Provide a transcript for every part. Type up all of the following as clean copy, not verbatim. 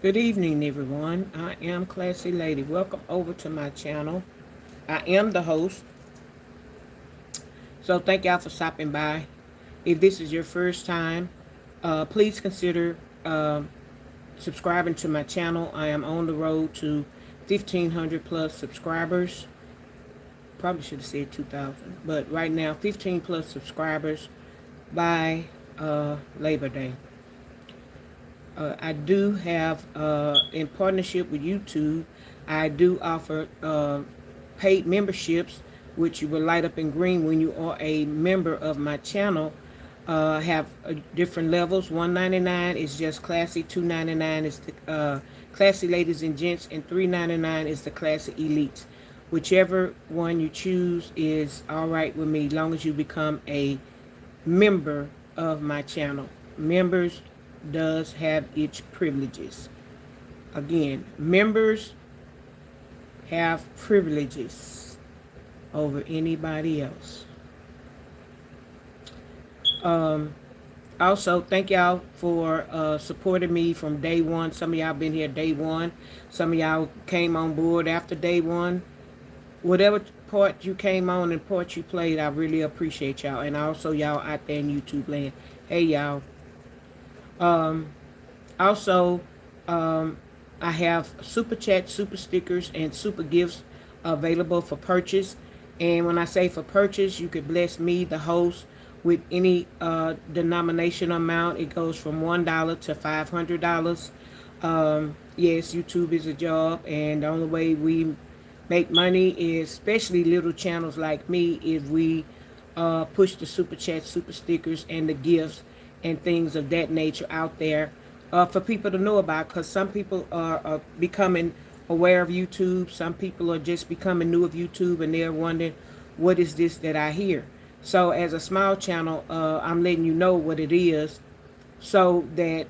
Good evening, everyone. I am Classy Lady. Welcome over to my channel. I am the host, so thank y'all for stopping by. If this is your first time, please consider subscribing to my channel. I am on the road to 1,500 plus subscribers. Probably should have said 2,000, but right now 15 plus subscribers by Labor Day. I do have, in partnership with YouTube, I do offer paid memberships, which you will light up in green when you are a member of my channel. Have different levels. $1.99 is just classy. $2.99 is the classy ladies and gents, and $3.99 is the classy elites. Whichever one you choose is all right with me, long as you become a member of my channel. Members does have its privileges. Again, members have privileges over anybody else. Also, thank y'all for supporting me from day one. Some of y'all been here day one. Some of y'all came on board after day one. Whatever part you came on and part you played, I really appreciate y'all. And also y'all out there in YouTube land. Hey y'all. Also, I have super chat, super stickers, and super gifts available for purchase. And when I say for purchase, you could bless me, the host, with any denomination amount. It goes from $1 to $500. Yes, YouTube is a job, and the only way we make money is, especially little channels like me, is we push the super chat, super stickers, and the gifts and things of that nature out there for people to know about, because some people are becoming aware of YouTube. Some people are just becoming new of YouTube, and they're wondering, what is this that I hear? So as a small channel, I'm letting you know what it is, so that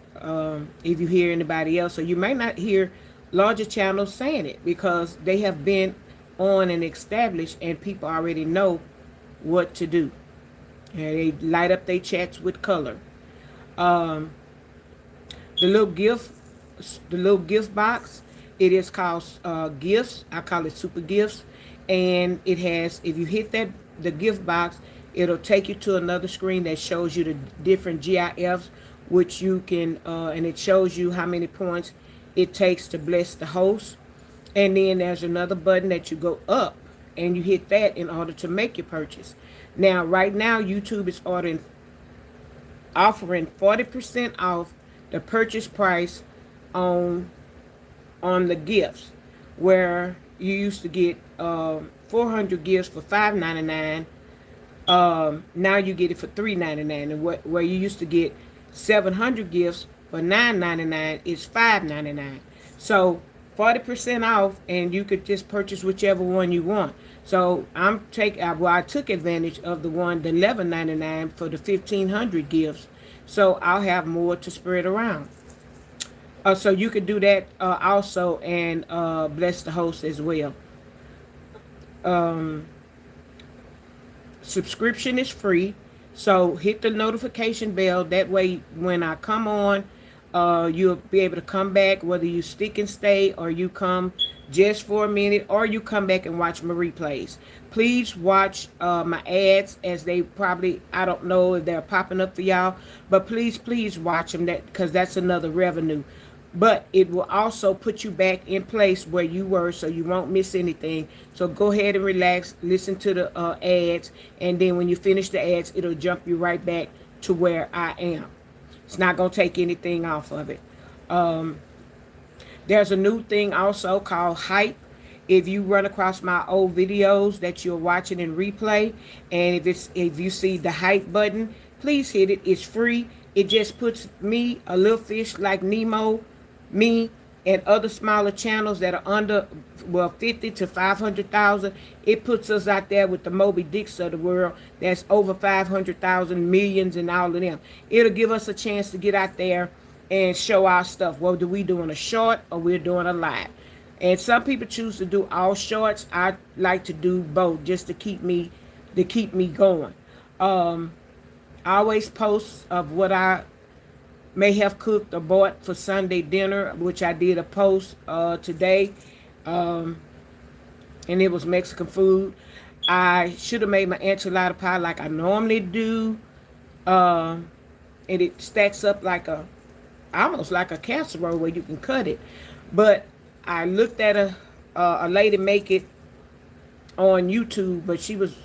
if you hear anybody else, or you may not hear larger channels saying it, because they have been on and established, and people already know what to do. And they light up their chats with color. Um, the little gift, the little gift box, it is called gifts. I call it super gifts, and it has, if you hit that, the gift box, it'll take you to another screen that shows you the different GIFs, which you can and it shows you how many points it takes to bless the host. And then there's another button that you go up, and you hit that in order to make your purchase. Now right now YouTube is offering 40% off the purchase price on the gifts, where you used to get 400 gifts for $5.99. Now you get it for $3.99, and where you used to get 700 gifts for $9.99 is $5.99. So 40% off, and you could just purchase whichever one you want. So I took advantage of the $11.99 for the 1,500 gifts, so I'll have more to spread around. So you could do that also, and bless the host as well. Subscription is free, so hit the notification bell. That way, when I come on, you'll be able to come back, whether you stick and stay, or you come just for a minute, or you come back and watch my replays. Please watch my ads, as they probably, I don't know if they're popping up for y'all, but please watch them, because that's another revenue. But it will also put you back in place where you were, so you won't miss anything. So go ahead and relax, listen to the ads, and then when you finish the ads, it'll jump you right back to where I am. It's not going to take anything off of it. There's a new thing also called Hype. If you run across my old videos that you're watching in replay, and if you see the Hype button, please hit it. It's free. It just puts me, a little fish like Nemo, me, and other smaller channels that are under, well, 50 to 500,000. It puts us out there with the Moby Dicks of the world that's over 500,000, millions, and all of them. It'll give us a chance to get out there and show our stuff. Whether we doing a short or we're doing a live. And some people choose to do all shorts. I like to do both, just to keep me going. I always post of what I may have cooked or bought for Sunday dinner, which I did a post today, um, and it was Mexican food. I should have made my enchilada pie like I normally do, and it stacks up like a almost like a casserole where you can cut it. But I looked at a lady make it on YouTube, but she was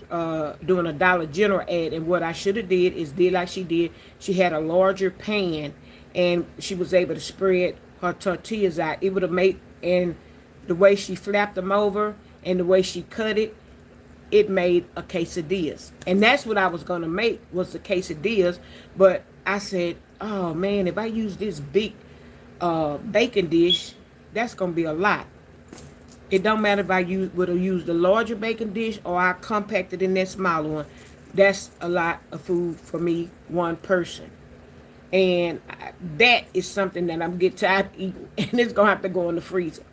doing a Dollar General ad, and what I should have did is did like she did. She had a larger pan, and she was able to spread her tortillas out. It would have made, and the way she flapped them over and the way she cut it, it made a quesadillas, and that's what I was gonna make was the quesadillas. But I said, oh man, if I use this big bacon dish, that's gonna be a lot. It don't matter if I would have used the larger baking dish or I compacted in that smaller one. That's a lot of food for me, one person. And that is something that I'm getting tired of eating. And it's going to have to go in the freezer.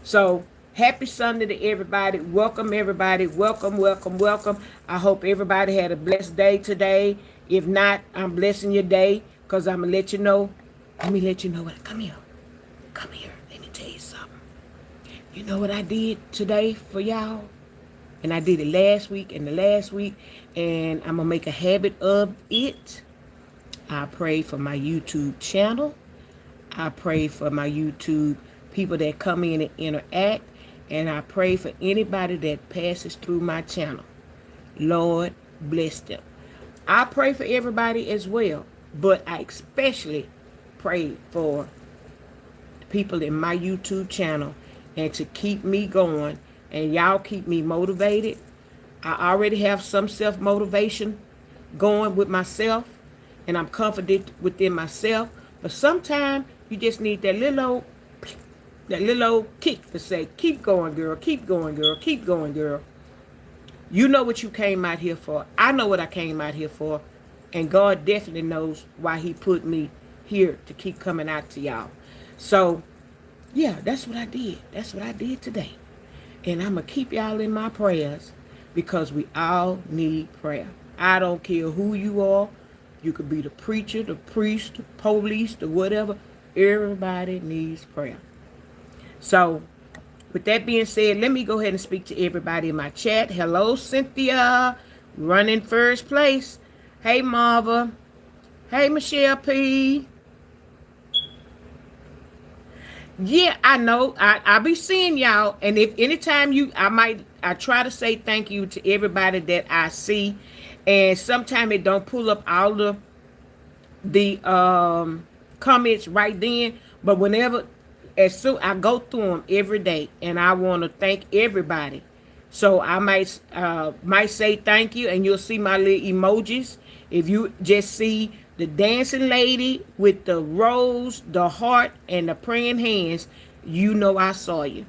So, happy Sunday to everybody. Welcome, everybody. Welcome, welcome, welcome. I hope everybody had a blessed day today. If not, I'm blessing your day because I'm going to let you know. Let me let you know what. Come here. Come here. Let me tell you something. You know what I did today for y'all? And I did it last week and the last week. And I'm going to make a habit of it. I pray for my YouTube channel. I pray for my YouTube people that come in and interact. And I pray for anybody that passes through my channel. Lord, bless them. I pray for everybody as well. But I especially pray for people in my YouTube channel and to keep me going, and y'all keep me motivated. I already have some self-motivation going with myself, and I'm confident within myself, but sometimes you just need that little old kick to say, keep going, girl, keep going, girl, keep going, girl. You know what you came out here for. I know what I came out here for, and God definitely knows why he put me here to keep coming out to y'all. So yeah, that's what I did. That's what I did today. And I'm going to keep y'all in my prayers because we all need prayer. I don't care who you are. You could be the preacher, the priest, the police, the whatever. Everybody needs prayer. So, with that being said, let me go ahead and speak to everybody in my chat. Hello, Cynthia. Running first place. Hey, Marva. Hey, Michelle P. Yeah, I know. I be seeing y'all, and if anytime I try to say thank you to everybody that I see, and sometimes it don't pull up all the comments right then, but whenever, as soon I go through them every day, and I want to thank everybody. So I might say thank you, and you'll see my little emojis. If you just see the dancing lady with the rose, the heart, and the praying hands, you know I saw you.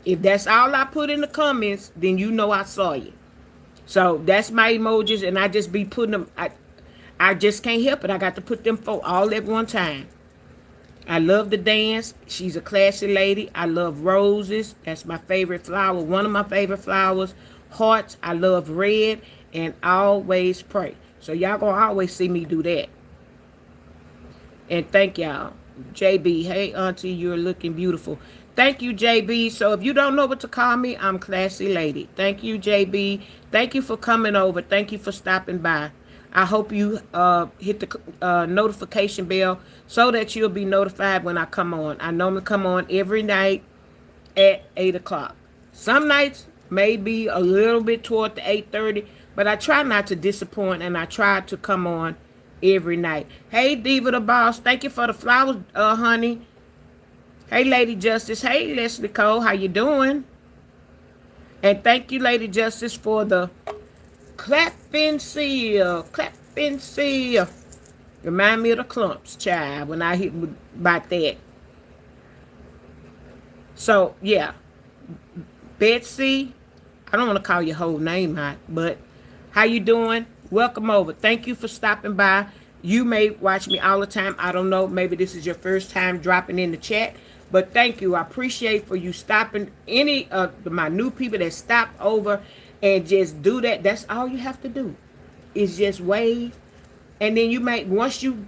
If that's all I put in the comments, then you know I saw you. So that's my emojis, and I just be putting them. I just can't help it. I got to put them all at one time. I love to dance. She's a classy lady. I love roses. That's my favorite flower. One of my favorite flowers. Hearts. I love red. And always pray. So y'all gonna always see me do that. And thank y'all. JB, hey auntie, you're looking beautiful. Thank you, JB. So if you don't know what to call me, I'm Classy Lady. Thank you, JB. Thank you for coming over. Thank you for stopping by. I hope you hit the notification bell so that you'll be notified when I come on. I normally come on every night at 8 o'clock. Some nights may be a little bit toward the 8:30, but I try not to disappoint, and I try to come on every night. Hey, Diva the Boss. Thank you for the flowers, honey. Hey, Lady Justice. Hey, Leslie Cole. How you doing? And thank you, Lady Justice, for the clapping seal. Clapping seal. Remind me of the clumps, child, when I hit about that. So, yeah. Betsy. I don't want to call your whole name out, but how you doing? Welcome over. Thank you for stopping by. You may watch me all the time. I don't know. Maybe this is your first time dropping in the chat. But thank you. I appreciate for you stopping. Any of my new people that stop over and just do that. That's all you have to do. Is just wave. And then you may, once you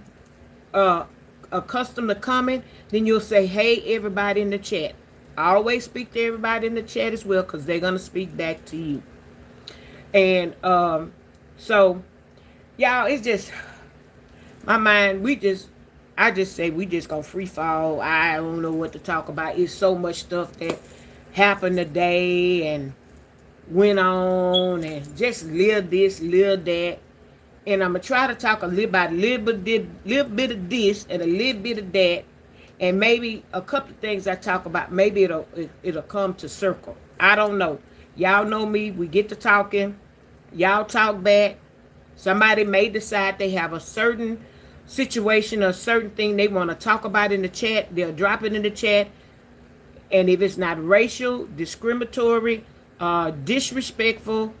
accustomed to coming, then you'll say, hey, everybody in the chat. I always speak to everybody in the chat as well because they're going to speak back to you. And so, y'all, it's just my mind. I just say we just gonna free fall. I don't know what to talk about. It's so much stuff that happened today and went on, and just live this, live that. And I'm gonna try to talk a little about little bit of this and a little bit of that, and maybe a couple of things I talk about. Maybe it'll come to circle. I don't know. Y'all know me. We get to talking. Y'all talk back. Somebody may decide they have a certain situation or a certain thing they want to talk about in the chat. They'll drop it in the chat. And if it's not racial, discriminatory, disrespectful,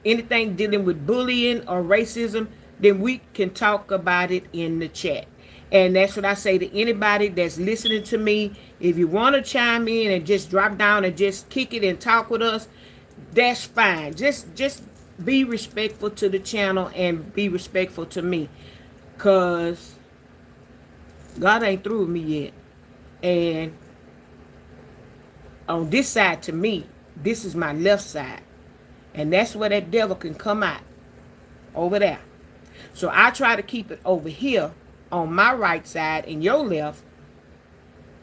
anything dealing with bullying or racism, then we can talk about it in the chat. And that's what I say to anybody that's listening to me. If you want to chime in and just drop down and just kick it and talk with us, that's fine. Just be respectful to the channel and be respectful to me. Because God ain't through with me yet. And on this side to me, this is my left side. And that's where that devil can come out. Over there. So I try to keep it over here on my right side and your left,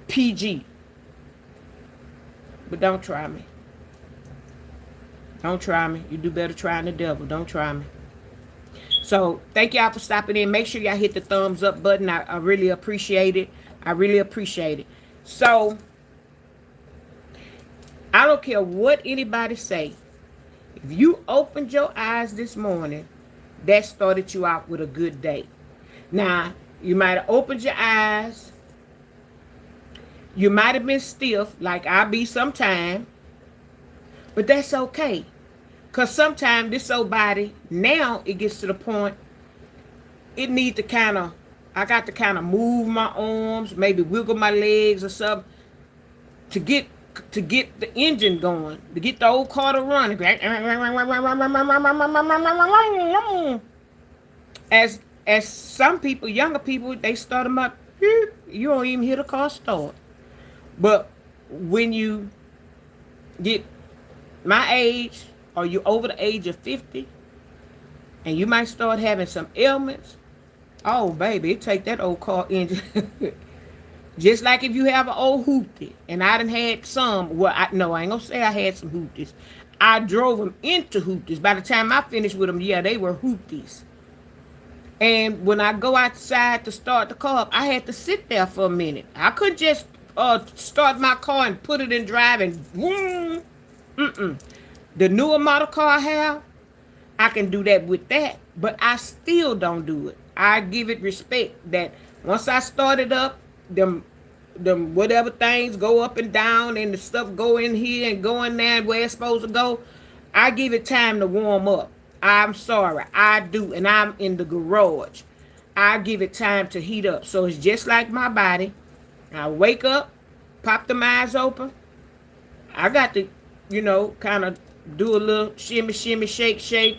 PG. But don't try me. Don't try me. You do better trying the devil. Don't try me. So thank y'all for stopping in. Make sure y'all hit the thumbs up button. I really appreciate it. I really appreciate it. So I don't care what anybody say. If you opened your eyes this morning, that started you out with a good day. Now, you might have opened your eyes. You might have been stiff, like I be sometime. But that's okay. Because sometimes this old body, now it gets to the point, it needs to kind of, I got to kind of move my arms, maybe wiggle my legs or something to get the engine going, to get the old car to run. As some people, younger people, they start them up, you don't even hear the car start. But when you get my age, or you over the age of 50, and you might start having some ailments, oh baby, it take that old car engine. Just like if you have an old hoopty, and I done had some, well, I ain't gonna say I had some hoopties. I drove them into hoopties. By the time I finished with them, yeah, they were hoopties. And when I go outside to start the car up, I had to sit there for a minute. I couldn't just start my car and put it in drive and boom. The newer model car I have, I can do that with that, but I still don't do it. I give it respect that once I start it up, them whatever things go up and down and the stuff go in here and go in there where it's supposed to go, I give it time to warm up. I'm sorry, I do, and I'm in the garage. I give it time to heat up. So it's just like my body. I wake up, pop them eyes open. I got to, kind of do a little shimmy, shake.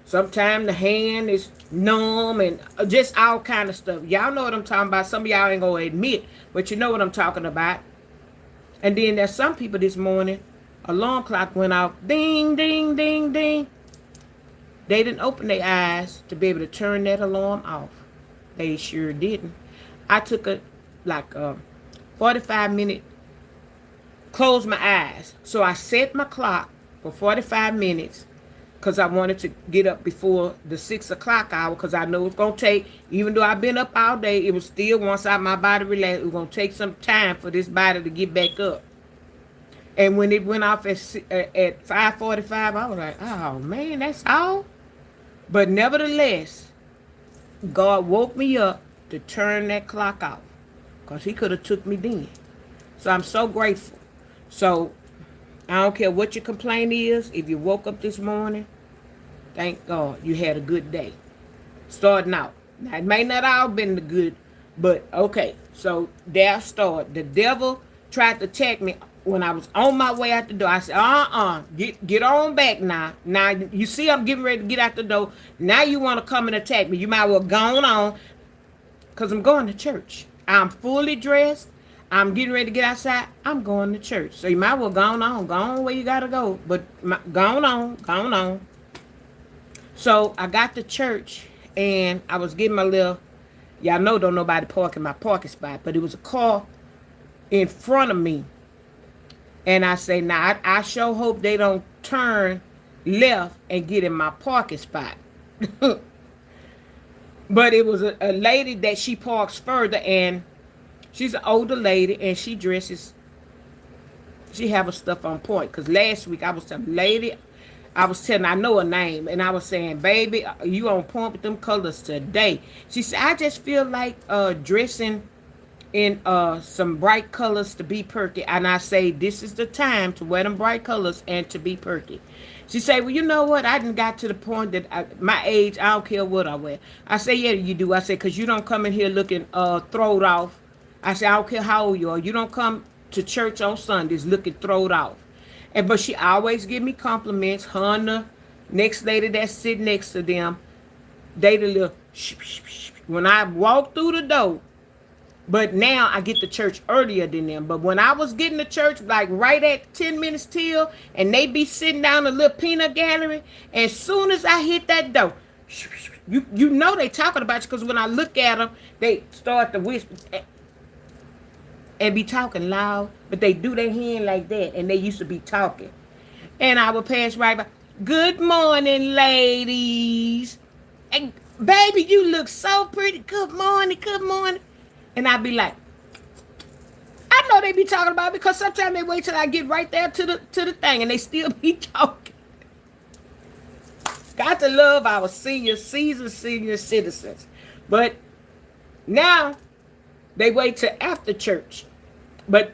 Sometimes the hand is numb and just all kind of stuff. Y'all know what I'm talking about. Some of y'all ain't going to admit, but you know what I'm talking about. And then there's some people this morning, alarm clock went off. Ding, ding, ding, ding. They didn't open their eyes to be able to turn that alarm off. They sure didn't. I took a 45-minute, closed my eyes. So I set my clock for 45 minutes because I wanted to get up before the 6 o'clock hour because I know it's going to take, even though I've been up all day, it was still, once my body relaxed, it was going to take some time for this body to get back up. And when it went off at 5:45, I was like, oh man, that's all? But nevertheless, God woke me up to turn that clock off because he could have took me then. So I'm so grateful. So I don't care what your complaint is. If you woke up this morning, thank God you had a good day. Starting out. Now, it may not all been the good, but okay. So there I start. The devil tried to attack me when I was on my way out the door. I said, get on back now. Now, you see I'm getting ready to get out the door. Now you want to come and attack me. You might well go on. because I'm going to church. I'm fully dressed. I'm getting ready to get outside. I'm going to church. So you might well go on. Go on where you got to go. But go on. Go on. So I got to church and I was getting my little, y'all know don't nobody park in my parking spot, but it was a car in front of me. And I say, now I sure hope they don't turn left and get in my parking spot. But it was a lady that she parks further, and she's an older lady, and she dresses, she have her stuff on point. Because last week I was telling lady, I know her name, and I was saying, baby, you on point with them colors today. She said, I just feel like dressing in some bright colors to be perky. And I say, this is the time to wear them bright colors and to be perky. She say, well, you know what? I done got to the point that my age, I don't care what I wear. I say, yeah, you do. I say, because you don't come in here looking throwed off. I say, I don't care how old you are. You don't come to church on Sundays looking throwed off. But she always give me compliments. Her and the next lady that's sitting next to them, they the little, when I walk through the door. But now I get to church earlier than them. But when I was getting to church, like right at 10 minutes till, and they be sitting down in a little peanut gallery, as soon as I hit that door, you know they talking about you, because when I look at them, they start to whisper and be talking loud, but they do their hand like that, and they used to be talking. And I would pass right by. Good morning, ladies. And baby, you look so pretty. Good morning, good morning. And I'd be like, I know they be talking about it, because sometimes they wait till I get right there to the thing, and they still be talking. Got to love our seasoned senior citizens. But now they wait till after church. But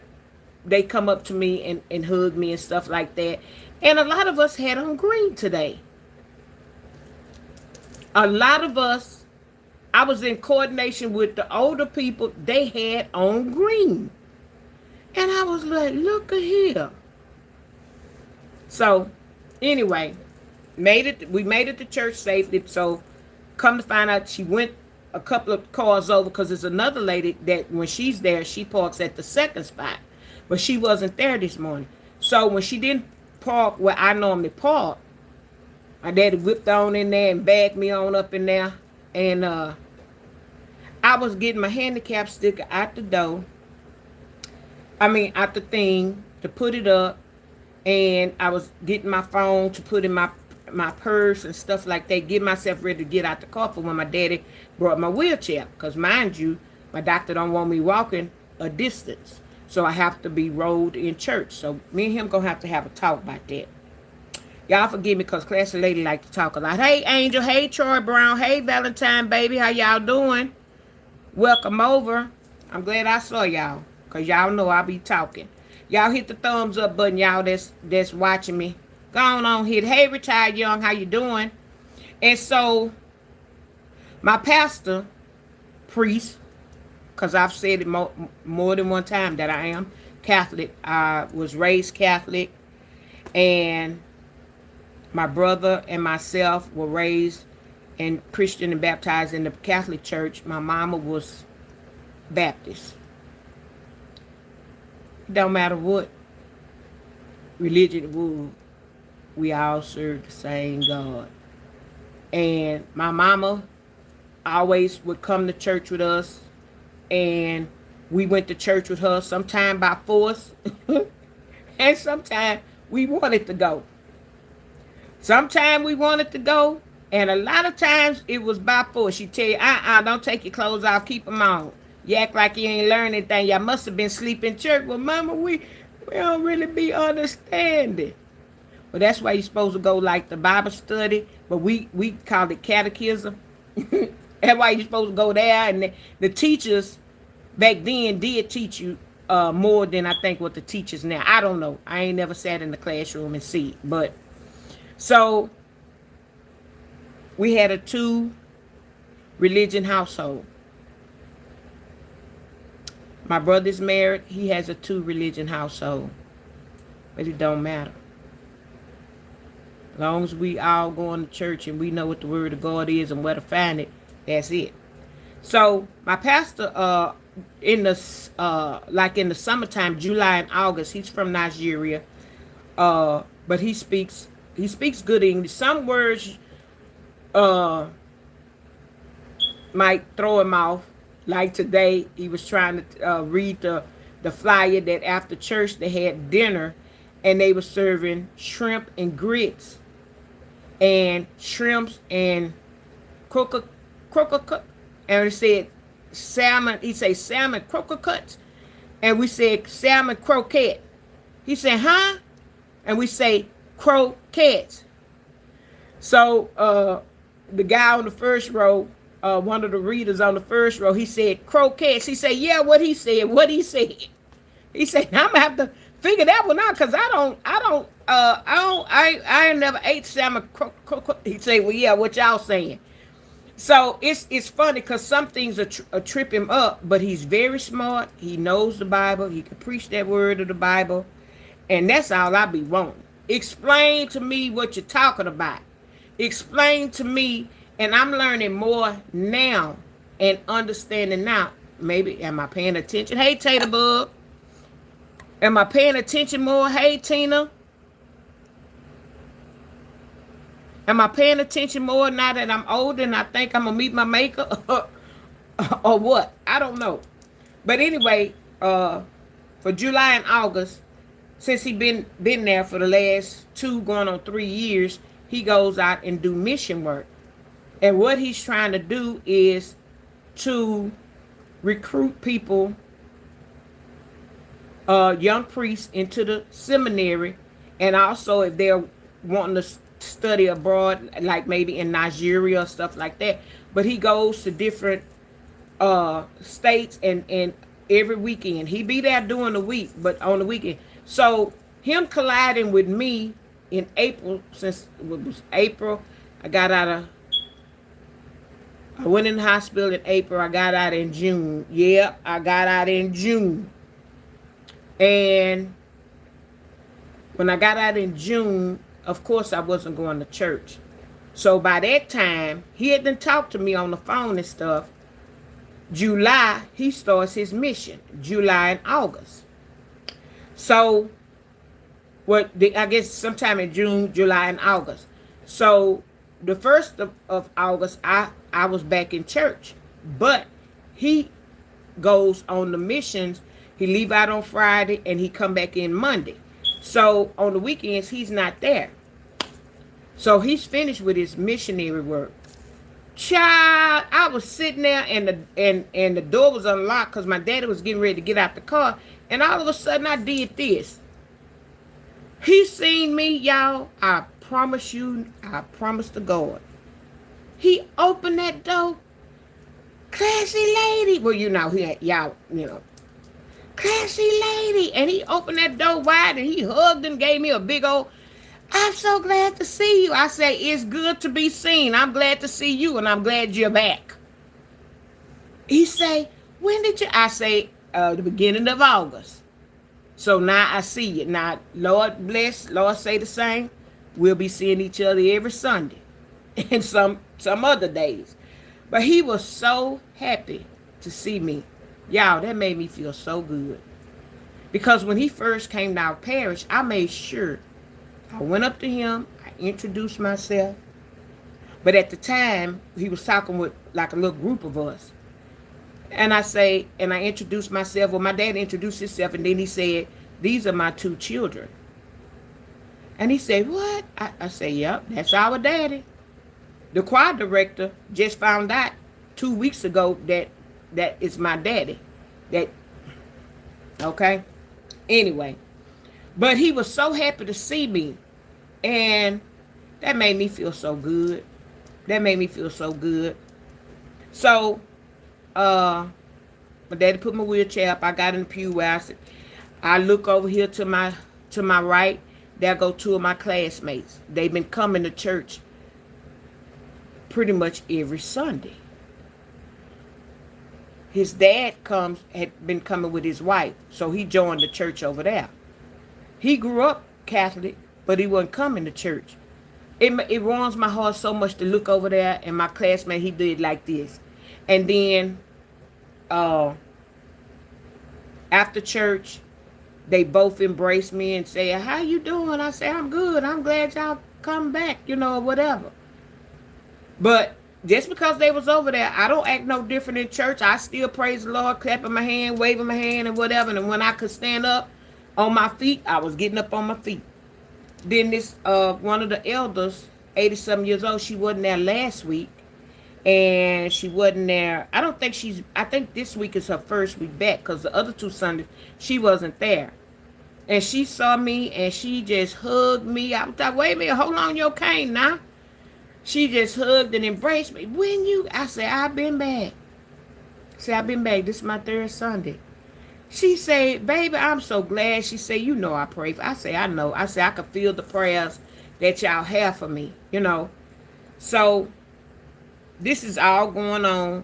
they come up to me and hug me and stuff like that. And a lot of us had on green today. A lot of us, I was in coordination with the older people. They had on green. And I was like, look at here. So, anyway, we made it to church safely. So, come to find out, she went a couple of cars over, because there's another lady that when she's there, she parks at the second spot. But she wasn't there this morning. So, when she didn't park where I normally park, my daddy whipped on in there and bagged me on up in there. And I was getting my handicap sticker out the door. Out the thing to put it up. And I was getting my phone to put in my purse and stuff like that. Get myself ready to get out the car for when my daddy brought my wheelchair. Because mind you, my doctor don't want me walking a distance. So I have to be rolled in church. So me and him going to have a talk about that. Y'all forgive me, because classy lady like to talk a lot. Hey, Angel. Hey, Troy Brown. Hey, Valentine, baby. How y'all doing? Welcome over. I'm glad I saw y'all, because y'all know I be talking. Y'all hit the thumbs up button, y'all that's watching me. Go on, hit. Hey, Retired Young. How you doing? And so, my pastor, priest, because I've said it more than one time that I am Catholic. I was raised Catholic, and my brother and myself were raised and Christian and baptized in the Catholic Church. My mama was Baptist. It don't matter what religion it was, we all serve the same God. And my mama always would come to church with us, and we went to church with her, sometime by force, and sometime we wanted to go. Sometime we wanted to go, and a lot of times it was by force. She'd tell you, don't take your clothes off, keep them on. You act like you ain't learned anything. Y'all must have been sleeping in church. Well, mama, we don't really be understanding. Well, that's why you're supposed to go like the Bible study, but we call it catechism. That's why you're supposed to go there, and the teachers back then did teach you more than I think what the teachers now. I don't know. I ain't never sat in the classroom and see it, but so we had a 2-religion household. My brother's married. He has a 2-religion household. But it don't matter. As long as we all going to church and we know what the word of God is and where to find it, that's it. So my pastor, in the like in the summertime, July and August, he's from Nigeria. But he speaks good English. Some words uh might throw him off. Like today, he was trying to read the flyer that after church they had dinner, and they were serving shrimp and grits and shrimps and croquet, croquet, and it said salmon. He said salmon croquettes, and we said salmon croquette. He said, huh? And we say croquettes. So the guy on the first row, one of the readers on the first row, he said croquettes. He said, yeah, what he said, what he said. He said, I'm gonna have to figure that one out because I ain't never ate salmon. He said, well, yeah, what y'all saying? So it's funny because some things trip him up, but he's very smart. He knows the Bible. He can preach that word of the Bible, and that's all I be wanting. Explain to me what you're talking about. Explain to me, and I'm learning more now and understanding now. Maybe am I paying attention? Hey, Tater Bug. Am I paying attention more? Hey, Tina. Am I paying attention more now that I'm older and I think I'm gonna meet my maker, or what? I don't know. But anyway, for July and August, since he been there for the last 2 going on 3 years, he goes out and do mission work. And what he's trying to do is to recruit people, young priests, into the seminary, and also if they're wanting to study abroad, like maybe in Nigeria or stuff like that. But he goes to different states, and every weekend he be there during the week, but on the weekend. So him colliding with me in April, since it was April, I went in the hospital in April. I got out in June. Yeah, I got out in June. And when I got out in June, of course I wasn't going to church. So by that time, he had done talked to me on the phone and stuff. July, he starts his mission. July and August. So, I guess sometime in June, July, and August. So, the 1st of August, I was back in church. But he goes on the missions. He leave out on Friday, and he come back in Monday. So, on the weekends, he's not there. So, he's finished with his missionary work. Child, I was sitting there, and the door was unlocked because my daddy was getting ready to get out the car. And all of a sudden, I did this. He seen me, y'all. I promise you, I promise to God. He opened that door. Classy lady. Well, classy lady. And he opened that door wide, and he hugged and gave me a big old, I'm so glad to see you. I say, it's good to be seen. I'm glad to see you, and I'm glad you're back. He say, when did you? I say, the beginning of August. So now I see you. Now, Lord bless, Lord say the same. We'll be seeing each other every Sunday and some other days. But he was so happy to see me. Y'all, that made me feel so good. Because when he first came to our parish, I made sure I went up to him. I introduced myself. But at the time, he was talking with like a little group of us. And I introduced myself. Well, my dad introduced himself, and then he said, these are my 2 children. And he said, what? I said, yep, that's our daddy. The choir director just found out 2 weeks ago that is my daddy. Okay? Anyway. But he was so happy to see me. And that made me feel so good. So, my daddy put my wheelchair up. I got in the pew where I look over here to my right. There go 2 of my classmates. They've been coming to church pretty much every Sunday. His dad had been coming with his wife, so he joined the church over there. He grew up Catholic, but he wasn't coming to church. It warms my heart so much to look over there, and my classmate, he did like this. And then uh, after church, they both embrace me and say, "How you doing?" I say, "I'm good. I'm glad y'all come back, or whatever." But just because they was over there, I don't act no different in church. I still praise the Lord, clapping my hand, waving my hand, and whatever. And when I could stand up on my feet, I was getting up on my feet. Then this one of the elders, 80-some years old, she wasn't there last week. And she wasn't there. I think this week is her first week back, because the other 2 Sundays, she wasn't there. And she saw me and she just hugged me. I was like, "Wait a minute, hold on your cane now." She just hugged and embraced me. I said, "I've been back." I've been back. This is my 3rd Sunday. She said, "Baby, I'm so glad." She said, "I pray for." I say, "I know." I say, "I can feel the prayers that y'all have for me. So this is all going on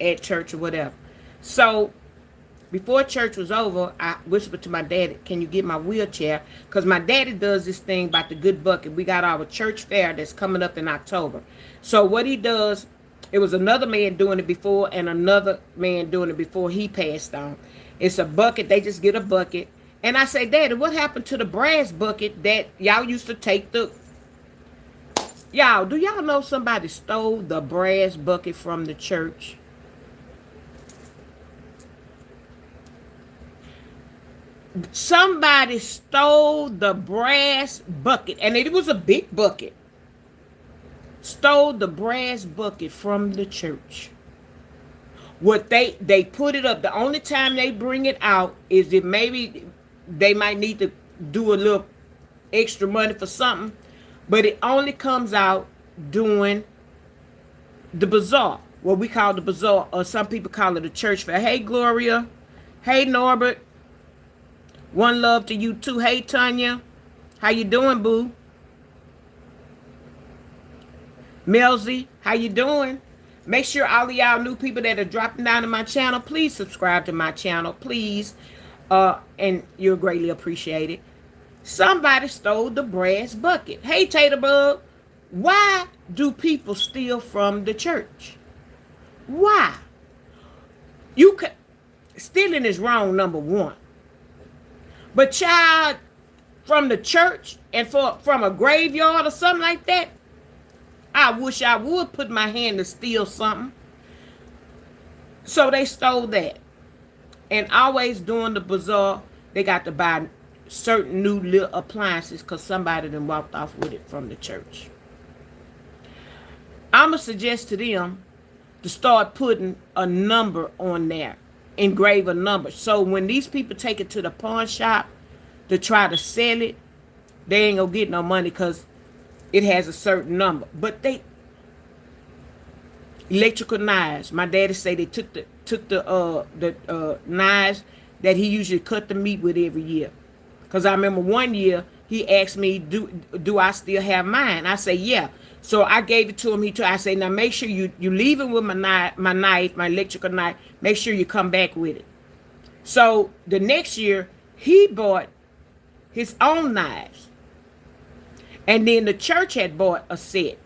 at church or whatever. So before church was over, I whispered to my daddy, "Can you get my wheelchair?" Because my daddy does this thing about the Good Bucket. We got our church fair that's coming up in October. So what he does, it was another man doing it before and another man doing it before he passed on. It's a bucket. They just get a bucket. And I say, "Daddy, what happened to the brass bucket that y'all used to take the..." Y'all, do y'all know somebody stole the brass bucket from the church? Somebody stole the brass bucket, and it was a big bucket. Stole the brass bucket from the church. What they put it up. The only time they bring it out is if maybe they might need to do a little extra money for something, but it only comes out during the bazaar, what we call the bazaar, or some people call it a church fair. Hey, Gloria. Hey, Norbert. One love to you too. Hey, Tanya. How you doing, boo? Melzy, how you doing? Make sure all of y'all new people that are dropping down to my channel, please subscribe to my channel, please. And you'll greatly appreciate it. Somebody stole the brass bucket. Hey, Taterbug, why do people steal from the church? Why? Stealing is wrong, number one. But child, from the church and from a graveyard or something like that, I wish I would put my hand to steal something. So they stole that. And always during the bazaar, they got to buy certain new little appliances because somebody done walked off with it from the church. I'm going to suggest to them to start putting a number on there. Engrave a number. So when these people take it to the pawn shop to try to sell it, they ain't going to get no money because it has a certain number. But electrical knives. My daddy say they took the knives that he usually cut the meat with every year. Because I remember one year he asked me, do I still have mine? I say, yeah. So I gave it to him. I say, now make sure you leave it with my knife, my electrical knife. Make sure you come back with it. So the next year he bought his own knives. And then the church had bought a set.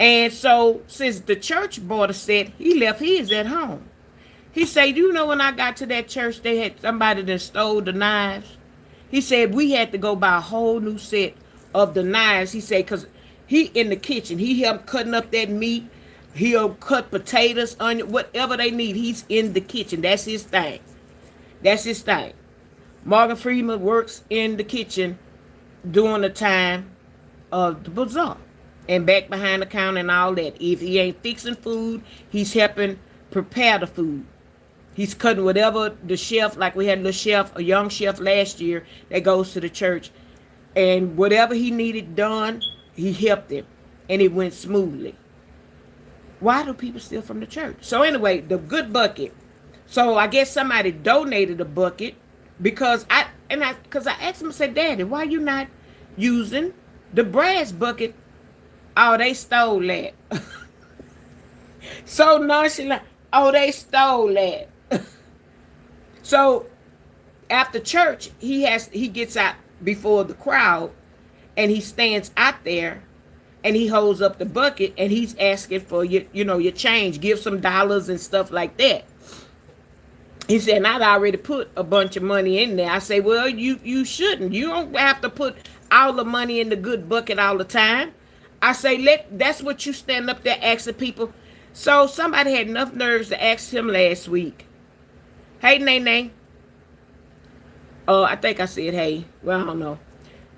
And so since the church bought a set, he left his at home. He said, when I got to that church, they had somebody that stole the knives. He said, we had to go buy a whole new set of the knives. He said, because he in the kitchen. He helped cutting up that meat. He'll cut potatoes, onion, whatever they need. He's in the kitchen. That's his thing. That's his thing. Morgan Freeman works in the kitchen during the time of the bazaar. And back behind the counter and all that. If he ain't fixing food, he's helping prepare the food. He's cutting whatever the chef, like we had a young chef last year that goes to the church. And whatever he needed done, he helped him. And it went smoothly. Why do people steal from the church? So anyway, the good bucket. So I guess somebody donated a bucket because I asked him, I said, Daddy, why you not using the brass bucket? Oh, they stole that. So nonchalant. Oh, they stole that. So after church, he gets out before the crowd and he stands out there and he holds up the bucket and he's asking for your, your change. Give some dollars and stuff like that. He said, and I'd already put a bunch of money in there. I say, well, you shouldn't. You don't have to put all the money in the good bucket all the time. I say, that's what you stand up there asking people. So somebody had enough nerves to ask him last week, hey, Nene. I think I said, hey. Well, I don't know.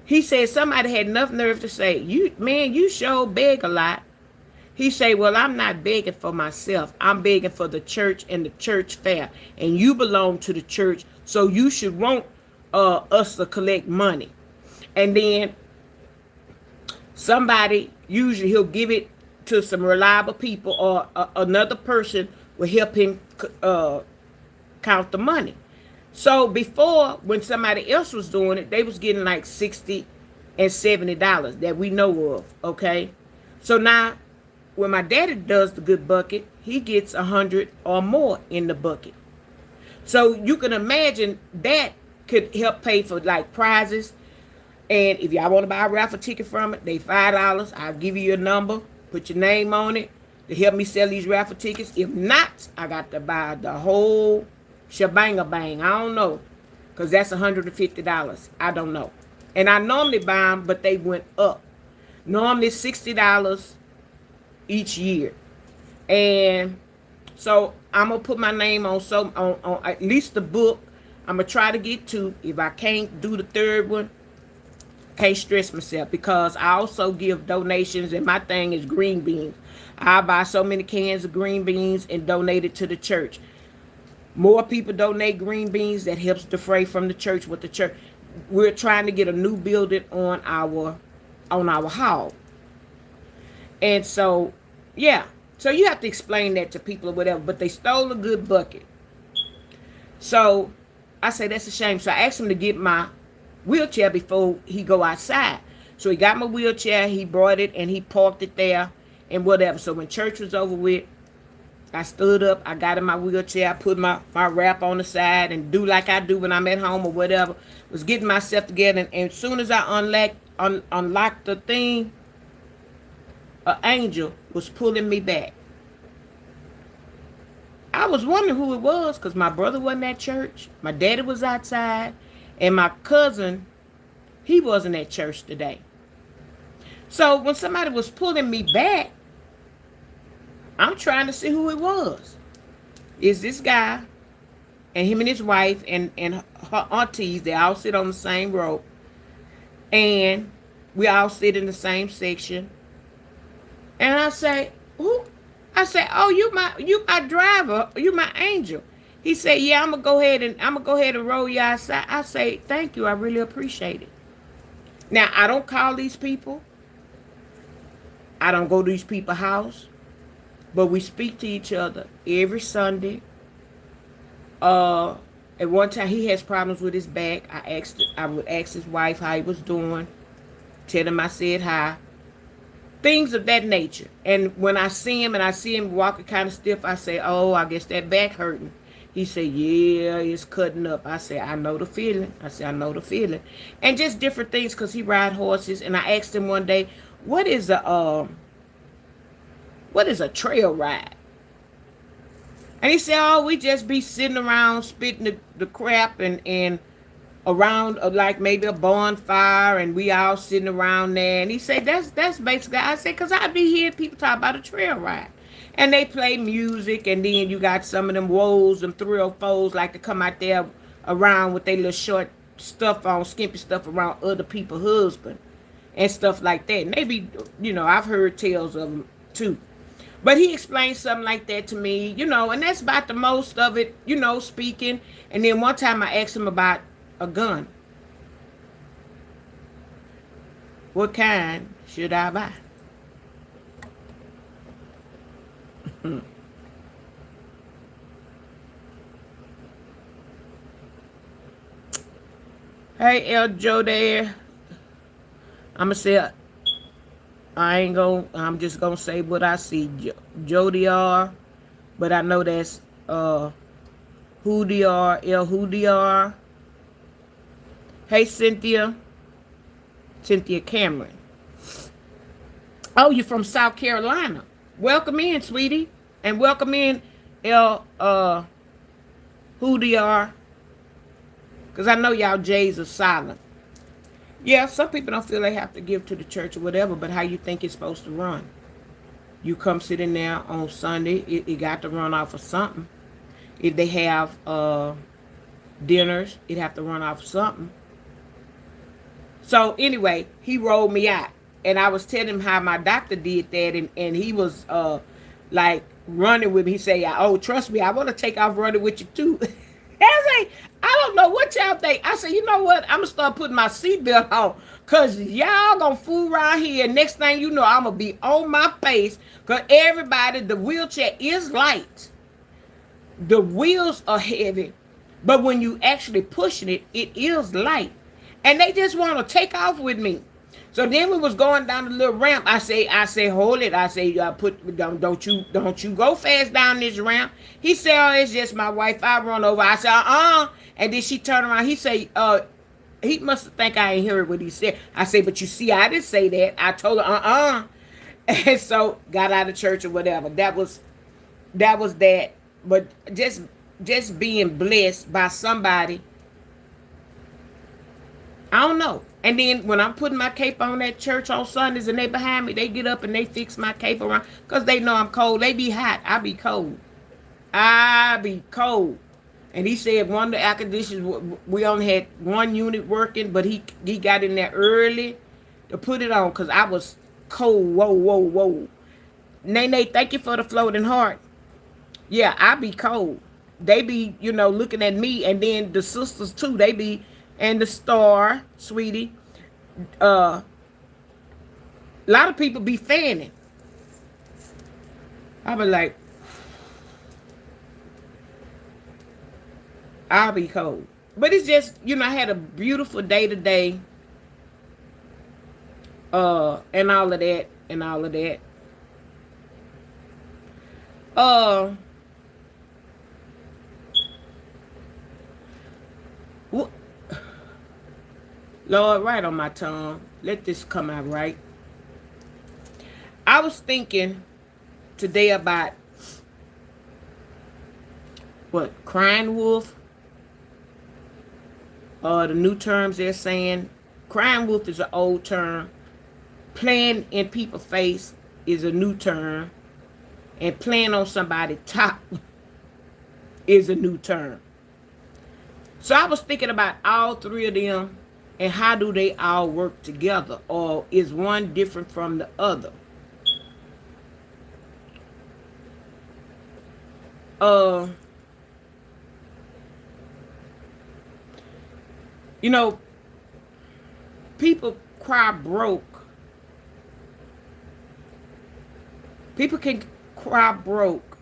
He said somebody had enough nerve to say, you sure beg a lot. He said, well, I'm not begging for myself. I'm begging for the church and the church fair. And you belong to the church, so you should want us to collect money. And then somebody, usually he'll give it to some reliable people, or another person will help him count the money. So before, when somebody else was doing it, they was getting like $60 and $70 that we know of, okay? So now, when my daddy does the good bucket, he gets 100 or more in the bucket. So you can imagine that could help pay for like prizes. And if y'all want to buy a raffle ticket from it, they $5. I'll give you your number, put your name on it to help me sell these raffle tickets. If not, I got to buy the whole shebang bang. I don't know, because that's $150. I don't know. And I normally buy them, but they went up. Normally $60 each year. And so I'm gonna put my name on on at least the book. I'm gonna try to get two. If I can't do the third one, can't stress myself, because I also give donations, and my thing is green beans. I buy so many cans of green beans and donate it to the church. More people donate green beans, that helps defray from the church with the church. We're trying to get a new building on our hall. And so, yeah. So you have to explain that to people or whatever. But they stole a good bucket. So I say that's a shame. So I asked him to get my wheelchair before he go outside. So he got my wheelchair. He brought it and he parked it there and whatever. So when church was over with, I stood up. I got in my wheelchair. I put my wrap on the side and do like I do when I'm at home or whatever. Was getting myself together. And as soon as I unlocked the thing, an angel was pulling me back. I was wondering who it was, because my brother wasn't at church, my daddy was outside, and my cousin, he wasn't at church today. So when somebody was pulling me back, I'm trying to see who it was. Is this guy and him and his wife and her aunties, they all sit on the same row, and we all sit in the same section. And I say, who? I say, oh, you my driver, you my angel. He said, yeah, I'm gonna go ahead and roll you outside. I say, thank you, I really appreciate it. Now, I don't call these people. I don't go to these people's house, but we speak to each other every Sunday. At one time he has problems with his back. I would ask his wife how he was doing, tell him I said hi. Things of that nature. And when I see him and I see him walking kind of stiff, I say, oh, I guess that back hurting. He said, yeah, it's cutting up. I said, I know the feeling. I know the feeling. And just different things, because he ride horses. And I asked him one day, what is a trail ride? And he said, oh, we just be sitting around spitting the crap and around like maybe a bonfire, and we all sitting around there. And he said, that's basically, I said, because I be hearing people talk about a trail ride. And they play music, and then you got some of them woes, them 304s like to come out there around with their little short stuff on, skimpy stuff around other people's husband and stuff like that. And they be, I've heard tales of them too. But he explained something like that to me, and that's about the most of it, speaking. And then one time I asked him about a gun. What kind should I buy? Hey, El Joe there. I'm just gonna say what I see. Jody R. But I know that's who they are, El who they are. Hey, Cynthia Cameron. Oh, you're from South Carolina. Welcome in, sweetie. And welcome in, L who they are. Because I know y'all J's are silent. Yeah, some people don't feel they have to give to the church or whatever, but how you think it's supposed to run? You come sit in there on Sunday, it got to run off of something. If they have dinners, it have to run off of something. So anyway, he rolled me out. And I was telling him how my doctor did that, and he was like running with me. He said, "Oh, trust me, I want to take off running with you too." I was like, "I don't know what y'all think." I said, "You know what? I'm gonna start putting my seatbelt on, cause y'all gonna fool around here. And next thing you know, I'm gonna be on my face, cause everybody, the wheelchair is light, the wheels are heavy, but when you actually pushing it, it is light, and they just want to take off with me." So then we was going down the little ramp. I say, hold it. I say, don't you go fast down this ramp. He said, "Oh, it's just my wife. I run over." I said, And then she turned around. He said, he must think I ain't heard what he said. I say, "But you see, I didn't say that. I told her, And so got out of church or whatever. That was that. But just being blessed by somebody, I don't know. And then when I'm putting my cape on at church on Sundays and they behind me, they get up and they fix my cape around because they know I'm cold. They be hot. I be cold. I be cold. And he said one of the air conditioners, we only had one unit working, but he got in there early to put it on because I was cold. Whoa, whoa, whoa. Nene, thank you for the floating heart. Yeah, I be cold. They be, looking at me, and then the sisters too, they be, and the star, sweetie. A lot of people be fanning. I be like, I'll be cold. But it's just, I had a beautiful day today. And all of that, and all of that. Lord, right on my tongue. Let this come out right. I was thinking today about what? Crying wolf? The new terms they're saying. Crying wolf is an old term. Playing in people's face is a new term. And playing on somebody's top is a new term. So I was thinking about all three of them and how do they all work together, or is one different from the other? People cry broke. People can cry broke,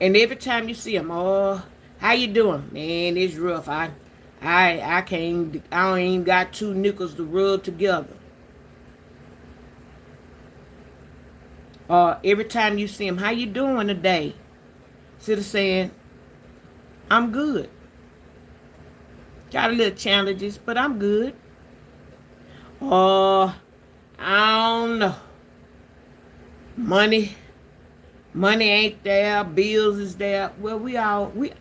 and every time you see them, how you doing? Man, it's rough. I can't. I don't even got two nickels to rub together. Every time you see them, how you doing today? Instead of saying, I'm good. Got a little challenges, but I'm good. I don't know. Money ain't there. Bills is there. Well, we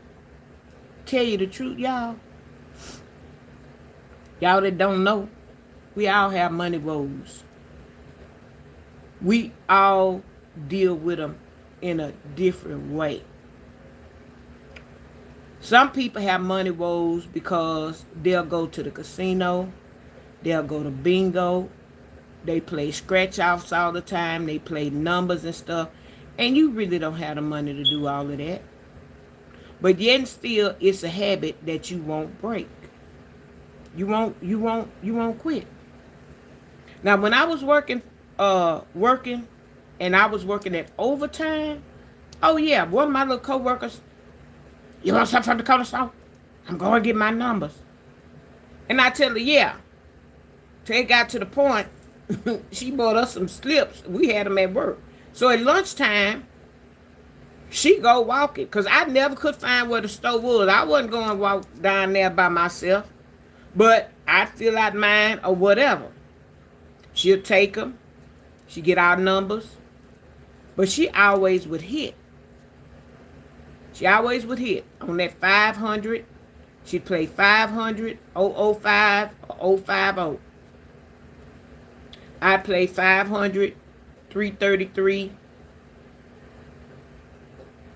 tell you the truth, y'all. Y'all that don't know, we all have money woes. We all deal with them in a different way. Some people have money woes because they'll go to the casino, they'll go to bingo, they play scratch offs all the time, they play numbers and stuff, and you really don't have the money to do all of that. But yet and still, it's a habit that you won't break. You won't quit. Now, when I was working, and I was working at overtime, oh yeah, one of my little coworkers, you want something from the corner store? I'm going to get my numbers. And I tell her, yeah. Till it got to the point, she bought us some slips. We had them at work. So at lunchtime, she go walking. Because I never could find where the store was. I wasn't going to walk down there by myself. But I'd fill out mine or whatever. She'll take them. She get our numbers, but she always would hit. She always would hit on that 500. She'd play 500, 005, or 050. I play 500, 333.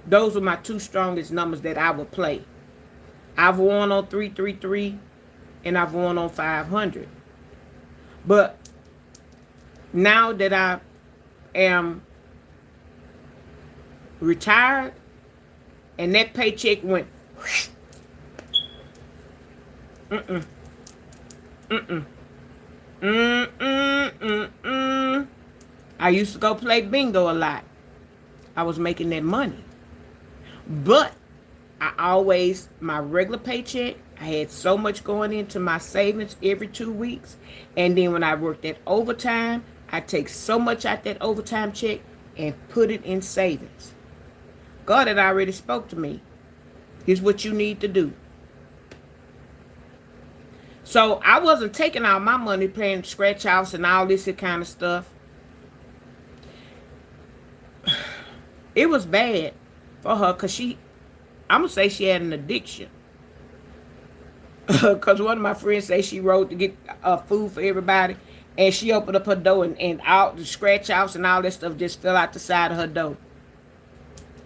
Those were my two strongest numbers that I would play. I've won on 333 and I've won on 500. But now that I am retired and that paycheck went I used to go play bingo a lot. I was making that money. But my regular paycheck, I had so much going into my savings every 2 weeks. And then when I worked that overtime, I take so much out that overtime check and put it in savings. God had already spoke to me. Here's what you need to do. So I wasn't taking all my money playing scratch offs and all this kind of stuff. It was bad for her because I'm going to say she had an addiction. Because one of my friends say she rode to get food for everybody. And she opened up her door and all the scratch offs and all that stuff just fell out the side of her door.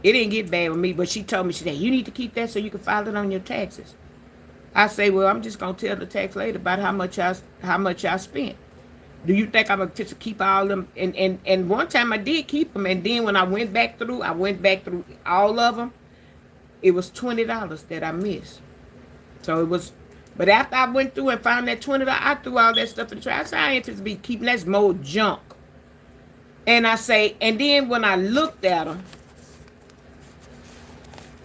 It didn't get bad with me, but she told me, she said, you need to keep that so you can file it on your taxes. I say, well, I'm just going to tell the tax lady about how much I spent. Do you think I'm going to keep all them? And one time I did keep them. And then when I went back through all of them. It was $20 that I missed. So it was, but after I went through and found that $20, I threw all that stuff in the trash. I said, I ain't just be keeping that's more junk. And I say, and then when I looked at them,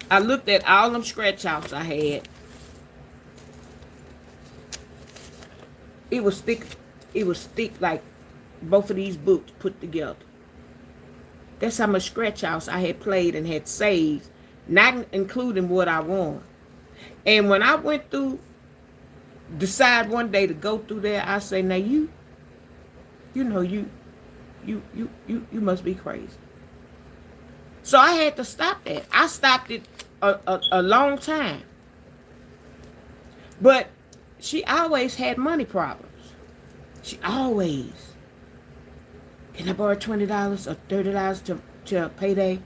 I looked at all them scratch offs I had. It was thick. It was thick like both of these books put together. That's how much scratch offs I had played and had saved, not including what I won. And when I went through, decide one day to go through there, I say, now you must be crazy. So I had to stop that. I stopped it a long time. But she always had money problems. She always. Can I borrow $20 or $30 to payday?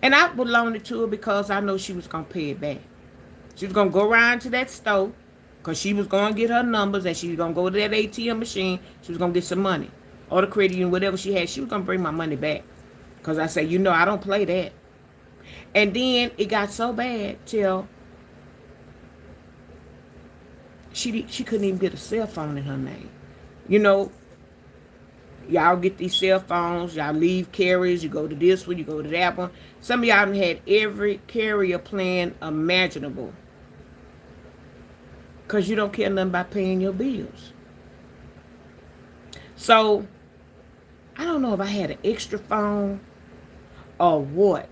And I would loan it to her because I know she was going to pay it back. She was going to go around to that store because she was going to get her numbers and she was going to go to that ATM machine. She was going to get some money. Or the credit union, whatever she had, she was going to bring my money back. Because I said, I don't play that. And then it got so bad till she couldn't even get a cell phone in her name. Y'all get these cell phones, y'all leave carriers, you go to this one, you go to that one. Some of y'all had every carrier plan imaginable. Because you don't care nothing about paying your bills. So, I don't know if I had an extra phone or what.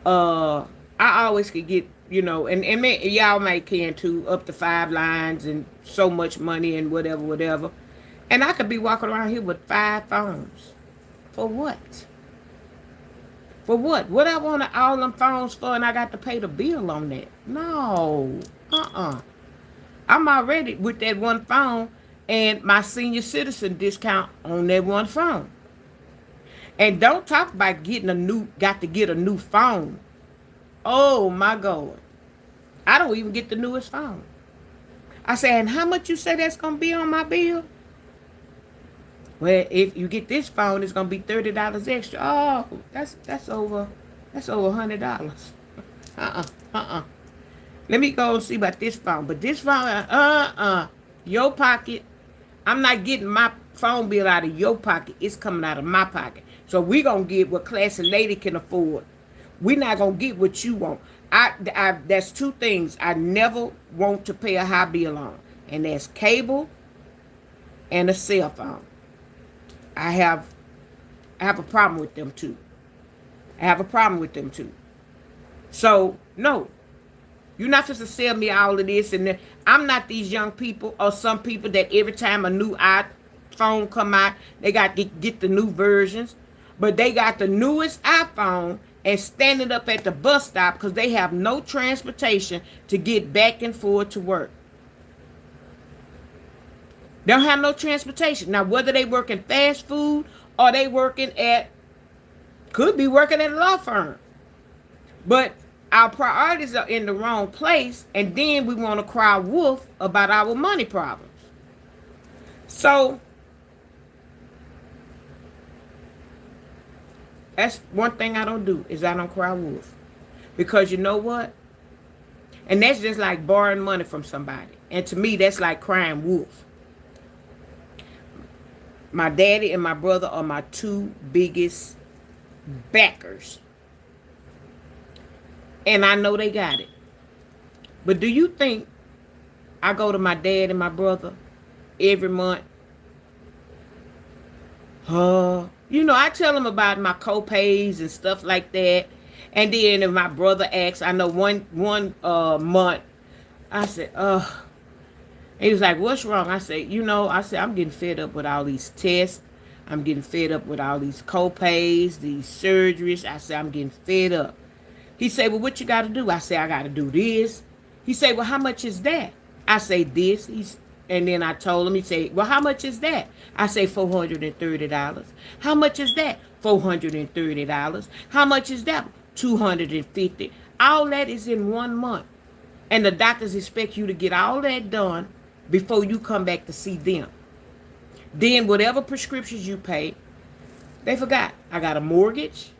I always could get, and y'all might can too, up to 5 lines and so much money and whatever. And I could be walking around here with 5 phones. For what? For what? What I wanted all them phones for and I got to pay the bill on that? No. I'm already with that one phone and my senior citizen discount on that one phone. And don't talk about got to get a new phone. Oh my God. I don't even get the newest phone. I say, and how much you say that's going to be on my bill? Well, if you get this phone, it's gonna be $30 extra. Oh, that's over $100. Let me go and see about this phone. But this phone, your pocket. I'm not getting my phone bill out of your pocket. It's coming out of my pocket. So we gonna get what classy lady can afford. We're not gonna get what you want. That's 2 things I never want to pay a high bill on, and that's cable and a cell phone. I have a problem with them too. So, no. You're not supposed to sell me all of this and then. I'm not these young people or some people that every time a new phone come out. They got to get the new versions. But they got the newest iPhone and standing up at the bus stop because they have no transportation to get back and forth to work. They don't have no transportation. Now, whether they work in fast food or they working at, could be working at a law firm. But our priorities are in the wrong place, and then we want to cry wolf about our money problems. So, that's one thing I don't do, is I don't cry wolf. Because you know what? And that's just like borrowing money from somebody. And to me, that's like crying wolf. My daddy and my brother are my two biggest backers. And I know they got it. But do you think I go to my dad and my brother every month? I tell them about my co-pays and stuff like that. And then if my brother asks, I know one month, I said, he was like, what's wrong? I said, I'm getting fed up with all these tests. I'm getting fed up with all these co-pays, these surgeries. I said, I'm getting fed up. He said, well, what you got to do? I said, I got to do this. He said, well, how much is that? I say this. And then I told him, he said, well, how much is that? I say $430. How much is that? $430. How much is that? $250. All that is in 1 month. And the doctors expect you to get all that done before you come back to see them. Then whatever prescriptions you pay, they forgot. I got a mortgage.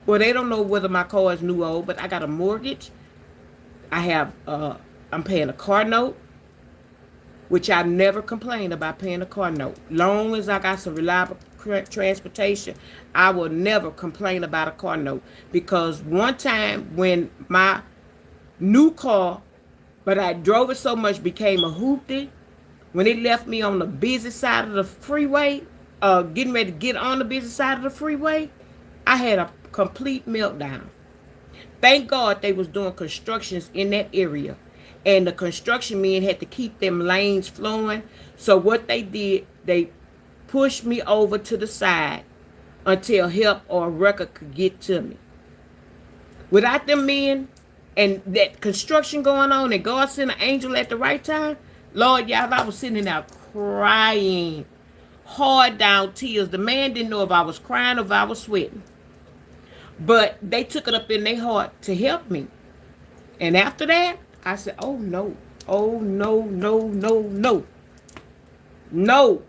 Well, they don't know whether my car is new or old, but I got a mortgage. I'm paying a car note, which I never complain about paying a car note. Long as I got some reliable transportation, I will never complain about a car note. Because one time when my new car, but I drove it so much, became a hoopty. When it left me on the busy side of the freeway, getting ready to get on the busy side of the freeway, I had a complete meltdown. Thank God they was doing constructions in that area. And the construction men had to keep them lanes flowing. So what they did, they pushed me over to the side until help or a record could get to me. Without them men and that construction going on and God sent an angel at the right time, Lord, y'all, I was sitting there crying, hard down tears. The man didn't know if I was crying or if I was sweating. But they took it up in their heart to help me. And after that, I said, oh, no. Oh, no, no, no, no. No.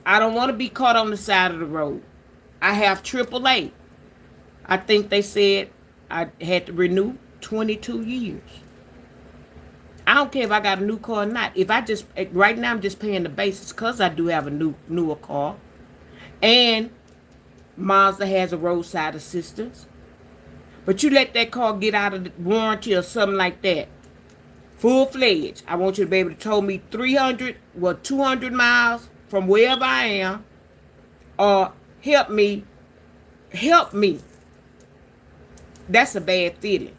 I don't want to be caught on the side of the road. I have AAA. I think they said I had to renew 22 years. I don't care if I got a new car or not. Right now I'm just paying the basis because I do have a newer car. And Mazda has a roadside assistance. But you let that car get out of the warranty or something like that, full-fledged, I want you to be able to tow me 200 miles from wherever I am, or help me. That's a bad feeling.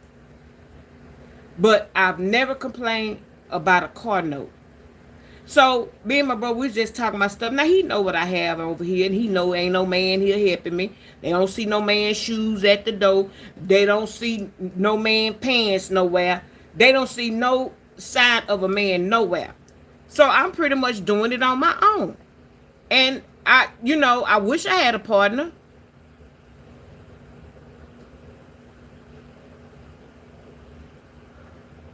But I've never complained about a car note. So, me and my brother, we was just talking about stuff. Now, he know what I have over here, and he know ain't no man here helping me. They don't see no man's shoes at the door. They don't see no man pants nowhere. They don't see no sign of a man nowhere. So, I'm pretty much doing it on my own. And, I wish I had a partner.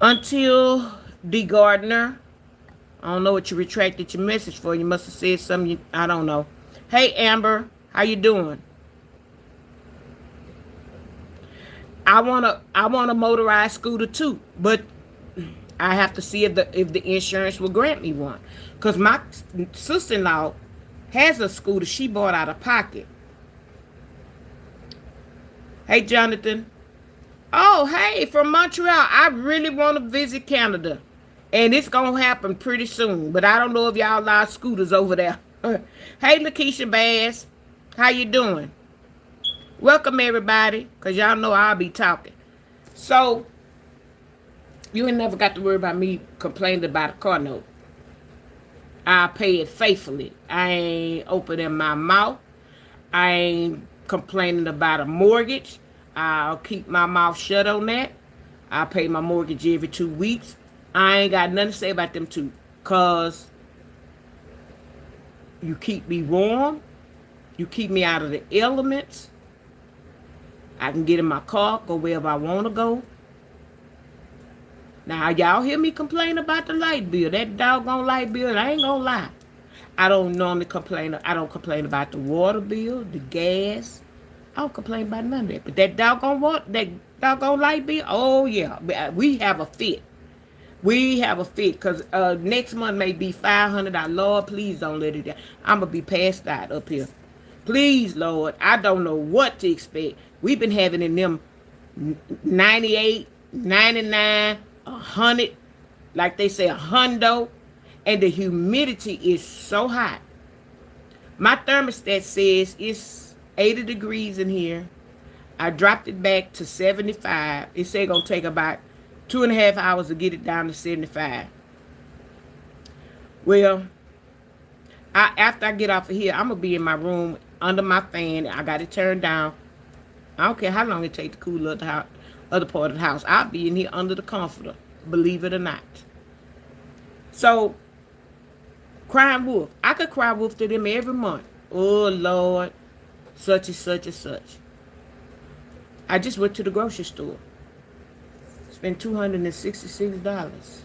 Until D. Gardner. I don't know what you retracted your message for. You must have said something. I don't know. Hey, Amber. How you doing? I want a motorized scooter too. But I have to see if the insurance will grant me one. Because my sister-in-law has a scooter she bought out of pocket. Hey, Jonathan. Oh, hey, from Montreal. I really want to visit Canada. And it's going to happen pretty soon. But I don't know if y'all allow scooters over there. Hey, Lakeisha Bass. How you doing? Welcome, everybody. Because y'all know I'll be talking. So, you ain't never got to worry about me complaining about a car note. I pay it faithfully. I ain't opening my mouth. I ain't complaining about a mortgage. I'll keep my mouth shut on that. I pay my mortgage every 2 weeks. I ain't got nothing to say about them two. Because you keep me warm. You keep me out of the elements. I can get in my car, go wherever I want to go. Now, y'all hear me complain about the light bill. That doggone light bill, I ain't gonna lie. I don't normally complain. I don't complain about the water bill, the gas. I don't complain about none of that. But that doggone water, that doggone light bill, oh yeah. We have a fit. We have a fit. Because next month may be $500. Lord, please don't let it down. I'm going to be passed out up here. Please, Lord. I don't know what to expect. We've been having in them 98, 99, 100, like they say, a hundo, and the humidity is so hot. My thermostat says it's 80 degrees in here. I dropped it back to 75. It said gonna take about 2.5 hours to get it down to 75. Well, after I get off of here, I'm gonna be in my room under my fan. I got it turned down. I don't care how long it takes to cool up the other part of the house. I'll be in here under the comforter, believe it or not. So, crying wolf. I could cry wolf to them every month. Oh, Lord, such and such and such. I just went to the grocery store. Spent $266.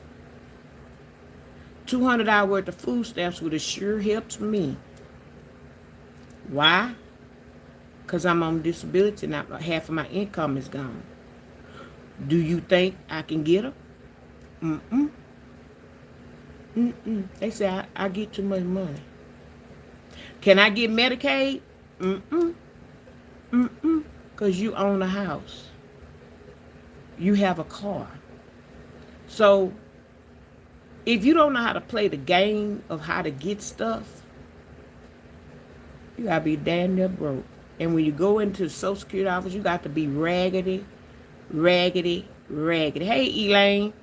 $200 worth of food stamps would have sure helped me. Why? Because I'm on disability now. Half of my income is gone. Do you think I can get them? They say I get too much money. Can I get Medicaid? Because you own a house. You have a car. So, if you don't know how to play the game of how to get stuff, you got to be damn near broke. And when you go into the Social Security office, you got to be raggedy, raggedy, raggedy. Hey, Elaine.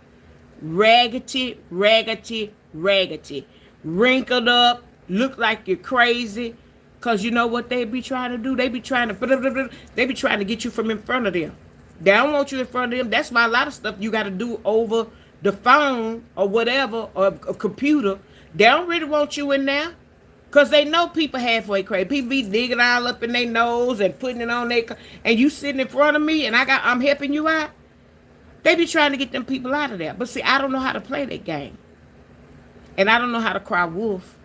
Raggedy, raggedy, raggedy. Wrinkled up, look like you're crazy. Because you know what they be trying to do? They be trying to get you from in front of them. They don't want you in front of them. That's why a lot of stuff you got to do over the phone or whatever, or a computer. They don't really want you in there. Because they know people halfway crazy. People be digging all up in their nose and putting it on their... And you sitting in front of me and I'm helping you out. They be trying to get them people out of there. But see, I don't know how to play that game. And I don't know how to cry wolf.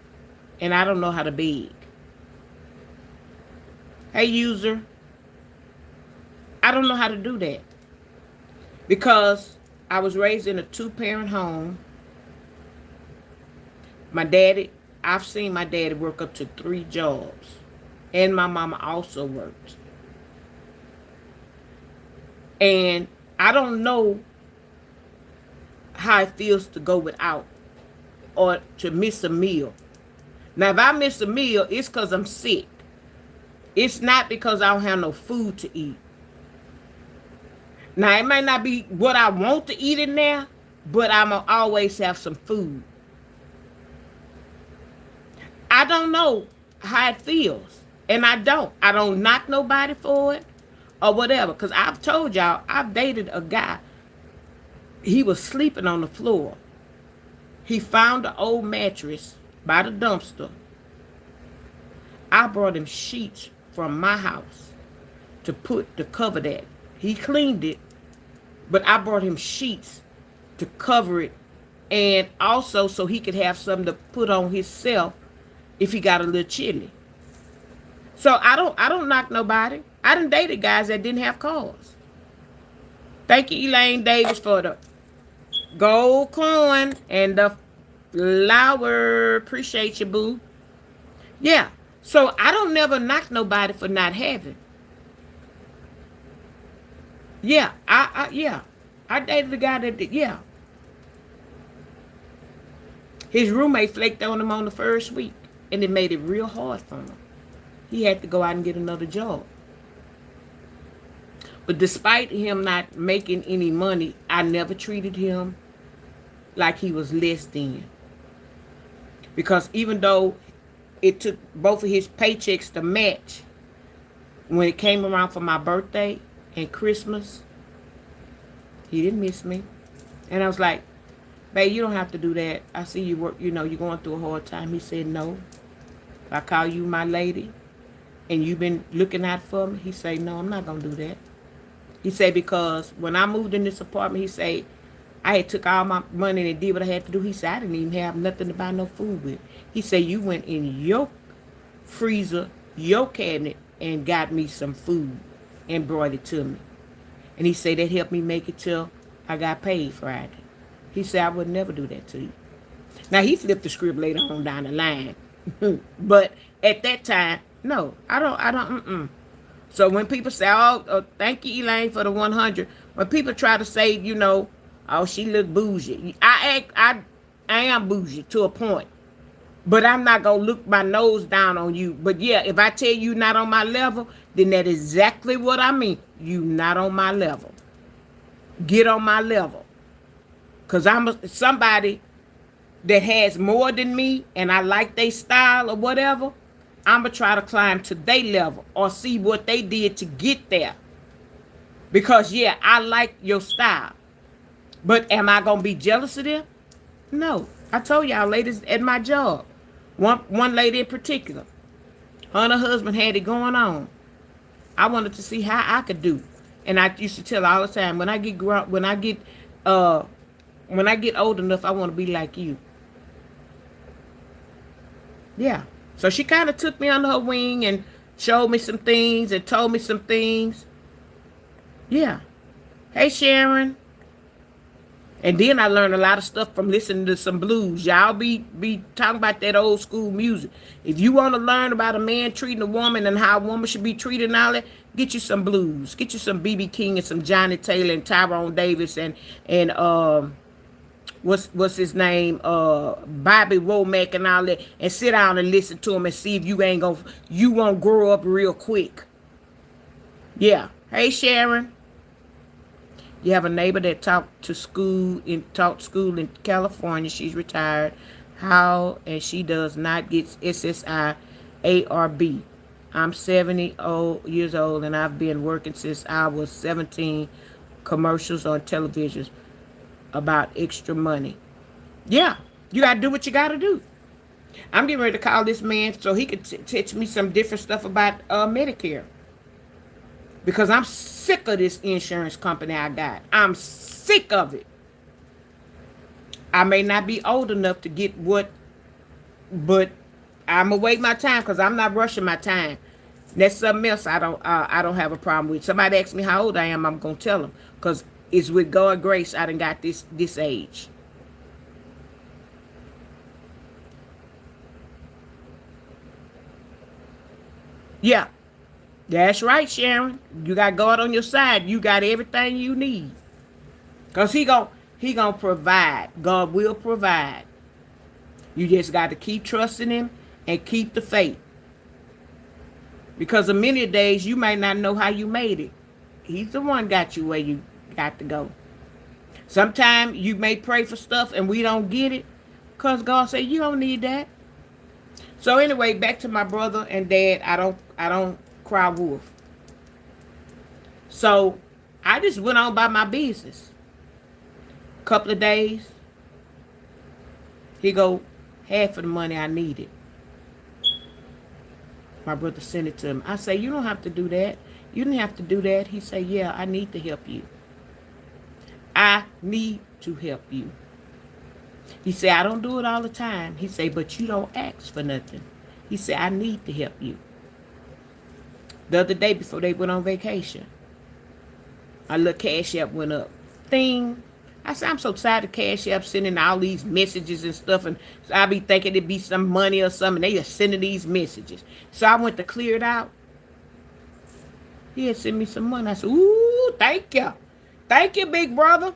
And I don't know how to beg. Hey, user. I don't know how to do that. Because I was raised in a 2-parent home. My daddy, I've seen my daddy work up to 3 jobs. And my mama also worked. And I don't know how it feels to go without or to miss a meal. Now, if I miss a meal, it's because I'm sick. It's not because I don't have no food to eat. Now, it might not be what I want to eat in there, but I'm going to always have some food. I don't know how it feels. And I don't. I don't knock nobody for it or whatever. Because I've told y'all, I've dated a guy. He was sleeping on the floor. He found an old mattress by the dumpster. I brought him sheets from my house to cover that. He cleaned it, but I brought him sheets to cover it, and also so he could have something to put on himself if he got a little chilly. So I don't knock nobody. I done dated guys that didn't have cars. Thank you, Elaine Davis, for the gold coin and the flower. Appreciate you, boo. Yeah. So I don't never knock nobody for not having. Yeah, I dated a guy that did, yeah. His roommate flaked on him on the first week, and it made it real hard for him. He had to go out and get another job. But despite him not making any money, I never treated him like he was less than. Because even though it took both of his paychecks to match, when it came around for my birthday and Christmas, he didn't miss me. And I was like, babe, you don't have to do that. I see you work, you're going through a hard time. He said, no. If I call you my lady and you've been looking out for me, he said, no, I'm not going to do that. He said, because when I moved in this apartment, he said, I had took all my money and did what I had to do. He said, I didn't even have nothing to buy no food with. He said, you went in your freezer, your cabinet, and got me some food and brought it to me. And he said, that helped me make it till I got paid Friday. He said, I would never do that to you. Now, he flipped the script later on down the line. But at that time, no, I don't. So when people say, thank you, Elaine, for the 100. When people try to say, oh, she look bougie. I am bougie to a point. But I'm not going to look my nose down on you. But yeah, if I tell you not on my level, then that's exactly what I mean. You not on my level. Get on my level. Because I'm somebody that has more than me and I like their style or whatever, I'm going to try to climb to their level or see what they did to get there. Because, yeah, I like your style. But am I going to be jealous of them? No. I told y'all ladies at my job. One lady in particular. Her and her husband had it going on. I wanted to see how I could do. And I used to tell her all the time, when I get old enough, I want to be like you. Yeah. So she kind of took me under her wing and showed me some things and told me some things. Yeah. Hey, Sharon. And then I learned a lot of stuff from listening to some blues. Y'all be talking about that old school music. If you want to learn about a man treating a woman and how a woman should be treated and all that, get you some blues. Get you some B.B. King and some Johnny Taylor and Tyrone Davis and what's his name? Bobby Womack and all that. And sit down and listen to him and see if you won't grow up real quick. Yeah. Hey, Sharon. You have a neighbor that taught school in California. She's retired. How? And she does not get SSI A or B. I'm 70 years old and I've been working since I was 17. Commercials on television about extra money. Yeah, you got to do what you got to do. I'm getting ready to call this man so he can teach me some different stuff about Medicare. Because I'm sick of this insurance company I got. I'm sick of it. I may not be old enough to get but I'm gonna wait my time because I'm not rushing my time. That's something else I don't have a problem with. Somebody asks me how old I am, I'm gonna tell them because it's with God's grace I done got this age. Yeah. That's right, Sharon. You got God on your side. You got everything you need. Because he gonna provide. God will provide. You just got to keep trusting him and keep the faith. Because of many days you might not know how you made it. He's the one got you where you got to go. Sometimes you may pray for stuff and we don't get it. Because God said you don't need that. So anyway, back to my brother and dad. I don't cry wolf. So I just went on by my business. Couple of days, he go, half of the money I needed. My brother sent it to him. I say, you don't have to do that. You didn't have to do that. He say, yeah, I need to help you. I need to help you. He said, I don't do it all the time. He said, but you don't ask for nothing. He said, I need to help you. The other day before they went on vacation, my little Cash App went up. Thing. I said, I'm so tired of Cash App sending all these messages and stuff. And so I be thinking it'd be some money or something. They are sending these messages. So I went to clear it out. He had sent me some money. I said, ooh, thank you. Thank you, big brother.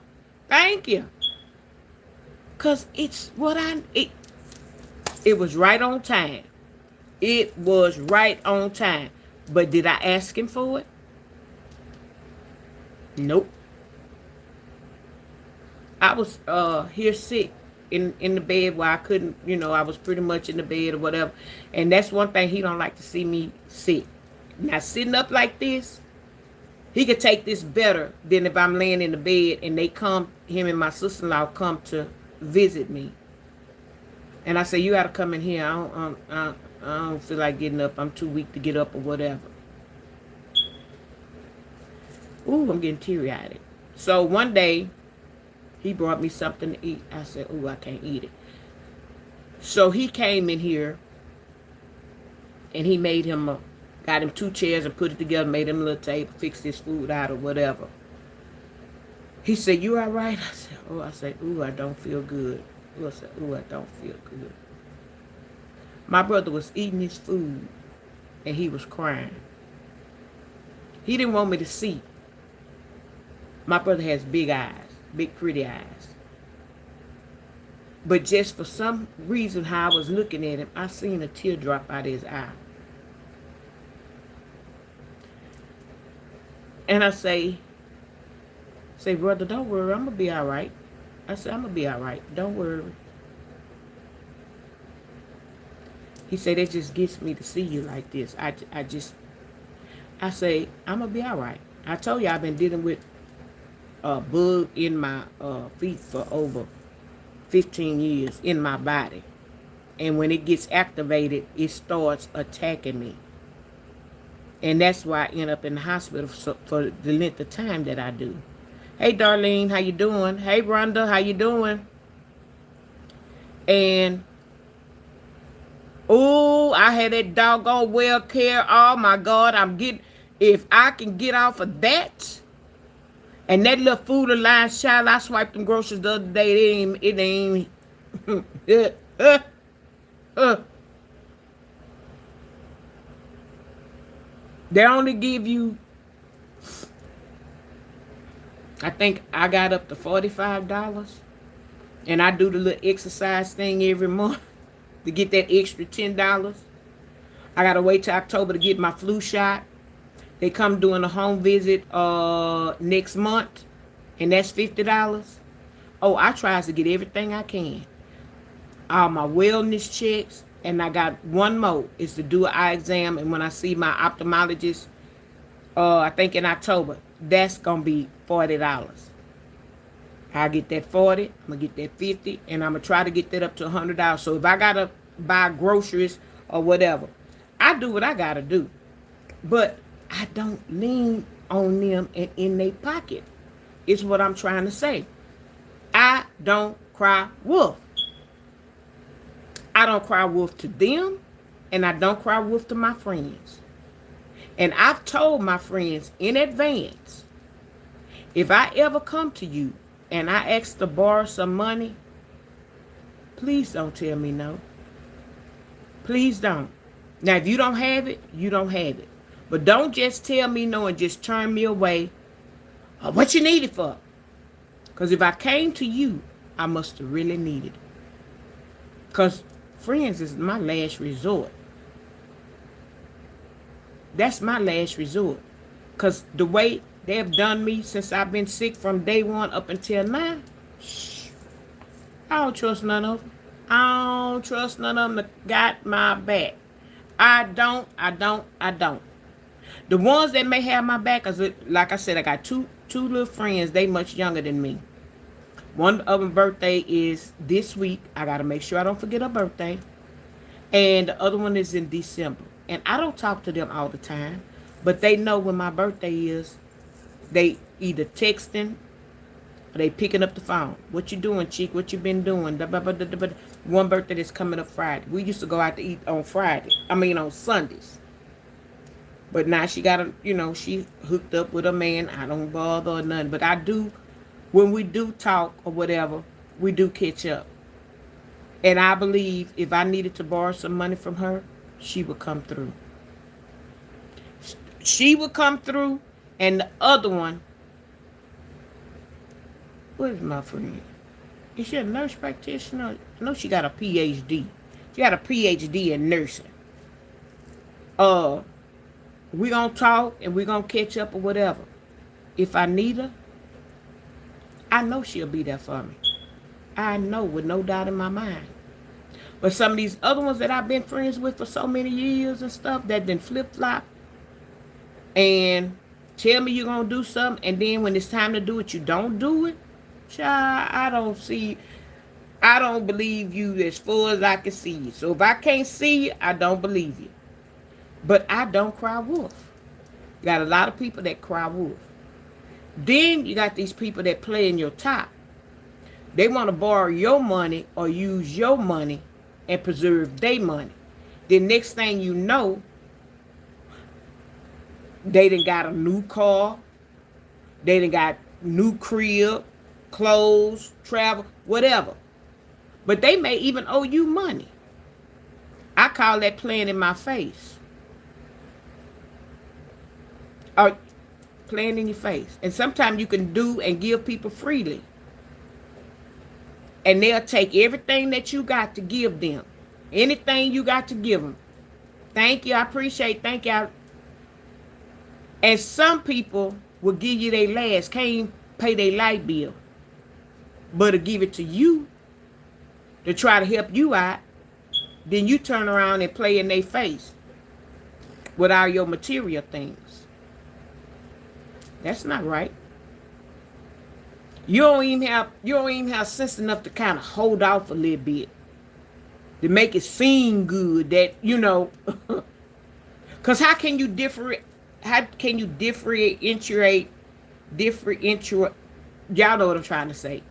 Thank you. Because it's what it was right on time. It was right on time. But did I ask him for it? Nope. I was here sick in the bed where I couldn't, I was pretty much in the bed or whatever. And that's one thing he don't like to see me sit. Now sitting up like this, he could take this better than if I'm laying in the bed and him and my sister-in-law come to visit me. And I say, you got to come in here. I don't feel like getting up. I'm too weak to get up or whatever. Ooh, I'm getting teary-eyed. So one day, he brought me something to eat. I said, ooh, I can't eat it. So he came in here, and he got him 2 chairs and put it together, made him a little table, fixed his food out or whatever. He said, you all right? I said, ooh, I don't feel good. I said, ooh, I don't feel good. My brother was eating his food, and he was crying. He didn't want me to see. My brother has big eyes, big pretty eyes. But just for some reason how I was looking at him, I seen a tear drop out of his eye. And I say, brother, don't worry, I'm going to be all right. I said, I'm going to be all right. Don't worry. He said, it just gets me to see you like this. I say, I'm going to be all right. I told you I've been dealing with a bug in my feet for over 15 years in my body. And when it gets activated, it starts attacking me. And that's why I end up in the hospital for the length of time that I do. Hey, Darlene, how you doing? Hey, Rhonda, how you doing? And oh, I had that doggone well care. Oh my God, if I can get off of that, and that little food alliance child, I swiped them groceries the other day. It ain't. They only give you, I think I got up to $45, and I do the little exercise thing every month to get that extra $10. I gotta wait till October to get my flu shot. They come doing a home visit next month, and that's $50. Oh, I tries to get everything I can. All my wellness checks, and I got one more is to do an eye exam. And when I see my ophthalmologist, I think in October, that's gonna be $40. I get that 40, I'm gonna get that 50, and I'm gonna try to get that up to $100. So if I gotta buy groceries or whatever, I do what I gotta do. But I don't lean on them and in their pocket. Is what I'm trying to say. I don't cry wolf. I don't cry wolf to them, and I don't cry wolf to my friends. And I've told my friends in advance, if I ever come to you and I ask to borrow some money, please don't tell me no. Please don't. Now, if you don't have it, you don't have it. But don't just tell me no and just turn me away. What you need it for? Because if I came to you, I must have really needed it. Because friends is my last resort. That's my last resort. Because the way they have done me since I've been sick from day one up until now, I don't trust none of them. I don't trust none of them that got my back. I don't. The ones that may have my back, cause like I said, I got two little friends. They much younger than me. One of them birthday is this week. I got to make sure I don't forget her birthday. And the other one is in December. And I don't talk to them all the time. But they know when my birthday is. They either texting or they picking up the phone. What you doing, Cheek? What you been doing? One birthday that's coming up Friday. We used to go out to eat on on Sundays. But now she got she hooked up with a man. I don't bother or nothing. But I do, when we do talk or whatever, we do catch up. And I believe if I needed to borrow some money from her, she would come through. She would come through. And the other one, what is my friend? Is she a nurse practitioner? I know she got a PhD. She got a PhD in nursing. We gonna talk and we gonna catch up or whatever. If I need her, I know she'll be there for me. I know with no doubt in my mind. But some of these other ones that I've been friends with for so many years and stuff that then flip flop and tell me you're gonna do something, and then when it's time to do it, you don't do it. Child, I don't believe you as far as I can see you. So if I can't see you, I don't believe you. But I don't cry wolf. Got a lot of people that cry wolf. Then you got these people that play in your top. They want to borrow your money or use your money and preserve their money. The next thing you know, they done got a new car, they done got new crib, clothes, travel, whatever. But they may even owe you money. I call that playing in my face. Or playing in your face. And sometimes you can do and give people freely. And they'll take everything that you got to give them. Anything you got to give them. Thank you, I appreciate, thank you. And some people will give you their last, can't pay their light bill. But to give it to you, to try to help you out, then you turn around and play in their face with all your material things. That's not right. You don't even have sense enough to kind of hold off a little bit. To make it seem good that, you know, because how can you differentiate, y'all know what I'm trying to say.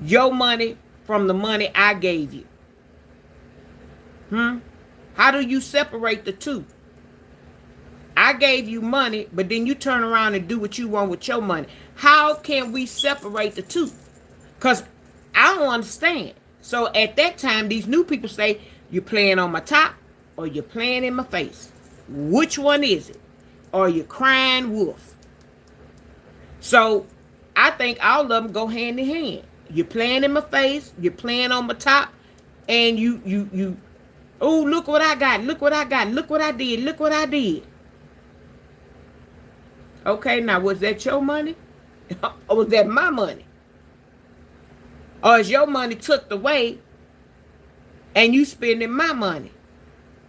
Your money from the money I gave you. How do you separate the two? I gave you money, but then you turn around and do what you want with your money. How can we separate the two? Because I don't understand. So at that time, these new people say, you're playing on my top or you're playing in my face. Which one is it? Or you're crying wolf. So I think all of them go hand in hand. You're playing in my face, you're playing on my top, and you oh, look what I got, look what I got, look what I did, look what I did. Okay, now was that your money? Or was that my money? Or is your money took away and you spending my money?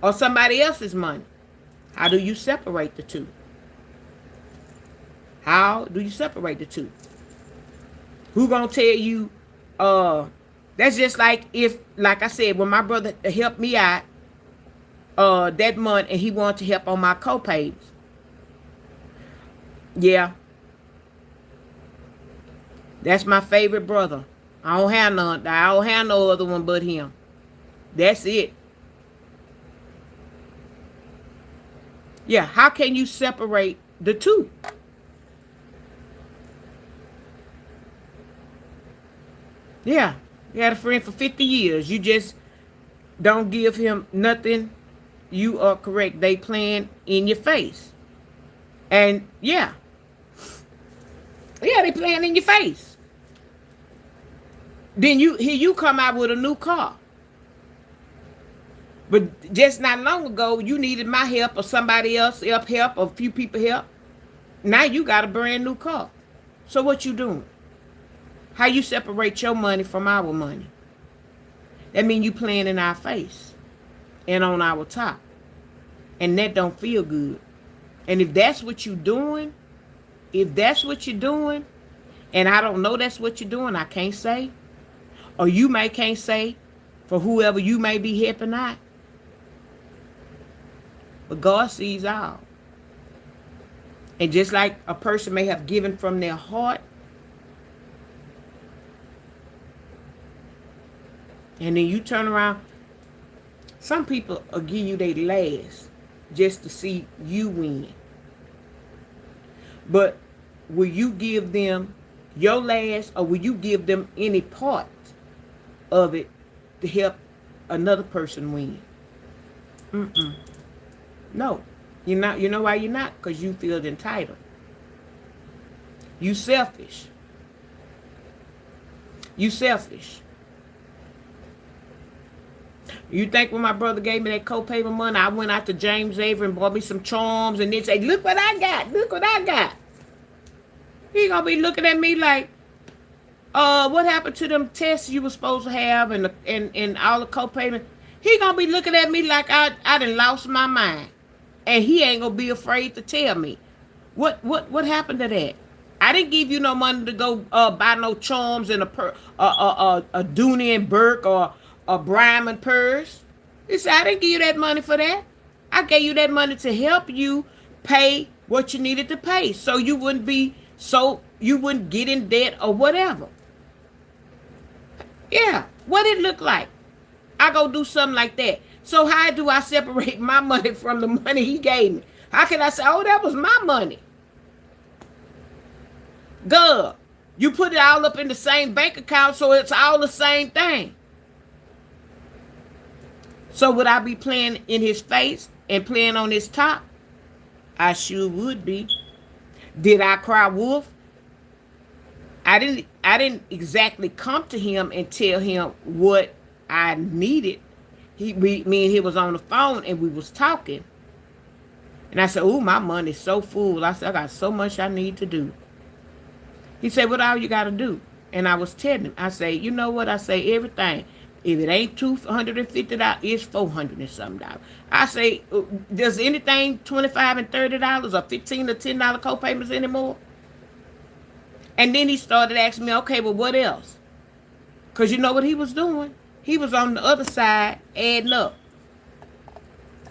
Or somebody else's money? How do you separate the two? How do you separate the two? Who gonna tell you, that's just like if, like I said, when my brother helped me out that month and he wanted to help on my co-pays. Yeah. That's my favorite brother. I don't have none. I don't have no other one but him. That's it. Yeah, how can you separate the two? Yeah, you had a friend for 50 years. You just don't give him nothing. You are correct. They playing in your face. And yeah, they playing in your face. Then you come out with a new car. But just not long ago, you needed my help or somebody else help or a few people help. Now you got a brand new car. So what you doing? How you separate your money from our money? That means you playing in our face and on our top. And that don't feel good. And if that's what you're doing, and I don't know that's what you're doing, I can't say. Or you may can't say for whoever you may be helping out. But God sees all. And just like a person may have given from their heart, and then you turn around, some people will give you their last just to see you win. But will you give them your last, or will you give them any part of it to help another person win? No. You're not. You know why you're not? Because you feel entitled. You selfish. You selfish. You think when my brother gave me that co-payment money, I went out to James Avery and bought me some charms and then say, look what I got, look what I got. He gonna be looking at me like, What happened to them tests you were supposed to have and all the co-payment? He gonna be looking at me like I done lost my mind, and he ain't gonna be afraid to tell me what happened to that. I didn't give you no money to go buy no charms and a Dooney and Burke or a Bryman purse. He said I didn't give you that money for that. I gave you that money to help you pay what you needed to pay, so you wouldn't get in debt or whatever. Yeah, what it look like? I go do something like that. So how do I separate my money from the money he gave me? How can I say, oh, that was my money? Good. You put it all up in the same bank account, so it's all the same thing. So would I be playing in his face and playing on his top? I sure would be. Did I cry wolf? I didn't exactly come to him and tell him what I needed. Me and he was on the phone and we was talking. And I said, "Ooh, my money's so full." I said, "I got so much I need to do." He said, "What all you got to do?" And I was telling him, I say, "You know what? I say everything. If it ain't $250, it's $400 and something. I say, does anything $25 and $30 or $15 or $10 co-payments anymore?" And then he started asking me, okay, well, what else? Because you know what he was doing? He was on the other side adding up.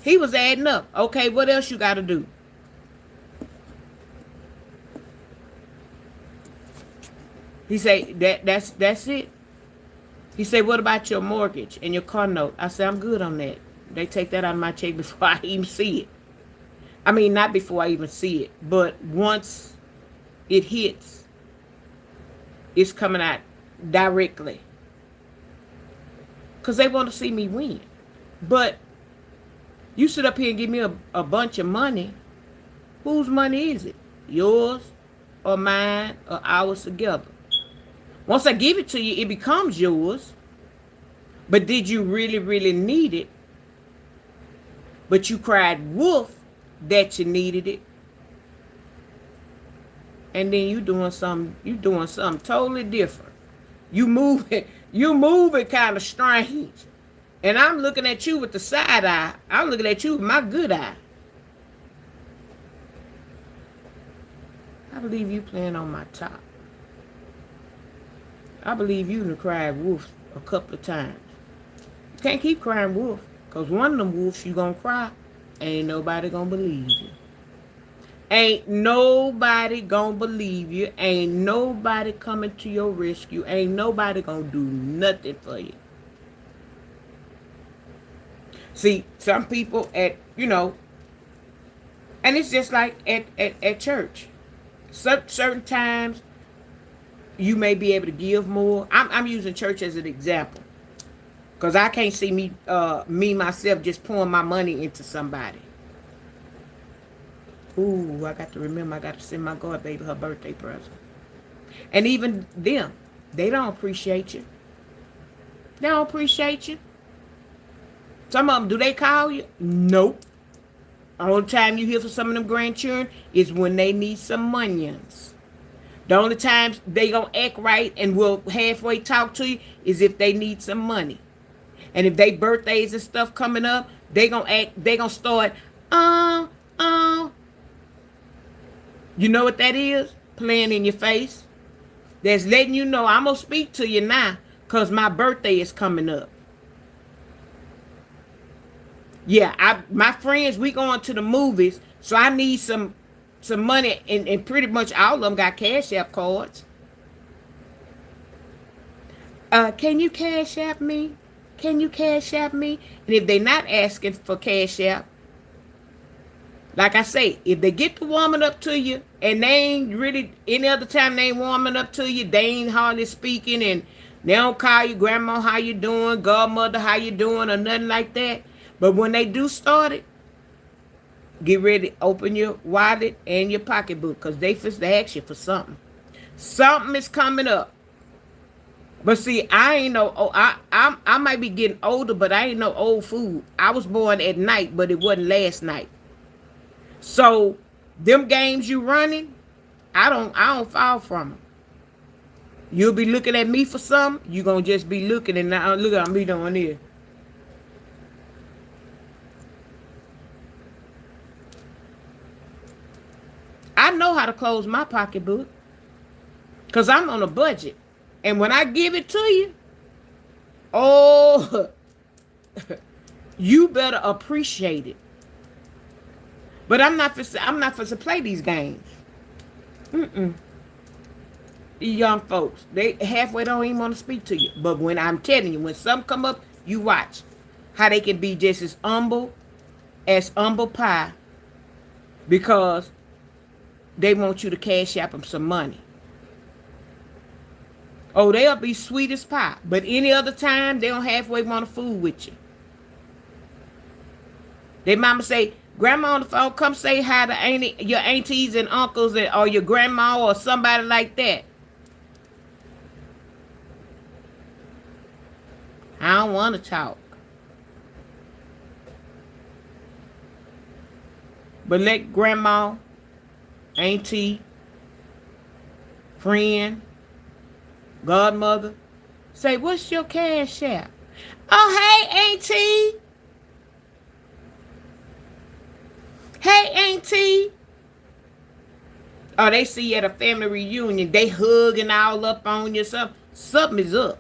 He was adding up. Okay, what else you got to do? He said, that's it. He said, what about your mortgage and your car note? I said, I'm good on that. They take that out of my check before I even see it. I mean, not before I even see it, but once it hits, it's coming out directly. Because they want to see me win. But you sit up here and give me a bunch of money. Whose money is it? Yours or mine or ours together? Once I give it to you, it becomes yours. But did you really, really need it? But you cried wolf that you needed it. And then you doing something totally different. You moving kind of strange. And I'm looking at you with the side eye. I'm looking at you with my good eye. I believe you playing on my top. I believe you done cried wolf a couple of times. You can't keep crying wolf, because one of them wolves you gonna cry. Ain't nobody gonna believe you. Ain't nobody gonna believe you. Ain't nobody coming to your rescue. Ain't nobody gonna do nothing for you. See, some people and it's just like at church. Certain times you may be able to give more. I'm using church as an example. Because I can't see me myself just pouring my money into somebody. Ooh, I got to remember I got to send my god baby her birthday present. And even them, they don't appreciate you. They don't appreciate you. Some of them, do they call you? Nope. The only time you hear from some of them grandchildren is when they need some monions. The only times they gonna act right and will halfway talk to you is if they need some money. And if they birthdays and stuff coming up, they gonna start, you know what that is? Playing in your face. That's letting you know I'm going to speak to you now because my birthday is coming up. Yeah, my friends, we going to the movies, so I need some money, and pretty much all of them got Cash App cards. Can you Cash App me? Can you Cash App me? And if they're not asking for Cash App, like I say, if they get to warming up to you and they ain't really, any other time they ain't warming up to you, they ain't hardly speaking and they don't call you grandma, how you doing, godmother, how you doing, or nothing like that. But when they do start it, get ready, open your wallet and your pocketbook because they first ask you for something. Something is coming up. But see, I ain't no, I might be getting older, but I ain't no old fool. I was born at night, but it wasn't last night. So, them games you running, I don't fall from them. You'll be looking at me for something. You're going to just be looking and now look at me doing this. I know how to close my pocketbook because I'm on a budget. And when I give it to you, oh, you better appreciate it. But I'm not for to play these games. These young folks, they halfway don't even want to speak to you. But when I'm telling you, when something come up, you watch how they can be just as humble pie because they want you to cash out them some money. Oh, they'll be sweet as pie. But any other time, they don't halfway want to fool with you. Their mama say, Grandma on the phone, come say hi to your aunties and uncles or your grandma or somebody like that. I don't want to talk. But let grandma, auntie, friend, godmother say, what's your cash app? Oh, hey, auntie. Hey, auntie. Oh, they see you at a family reunion. They hugging all up on you. Something is up.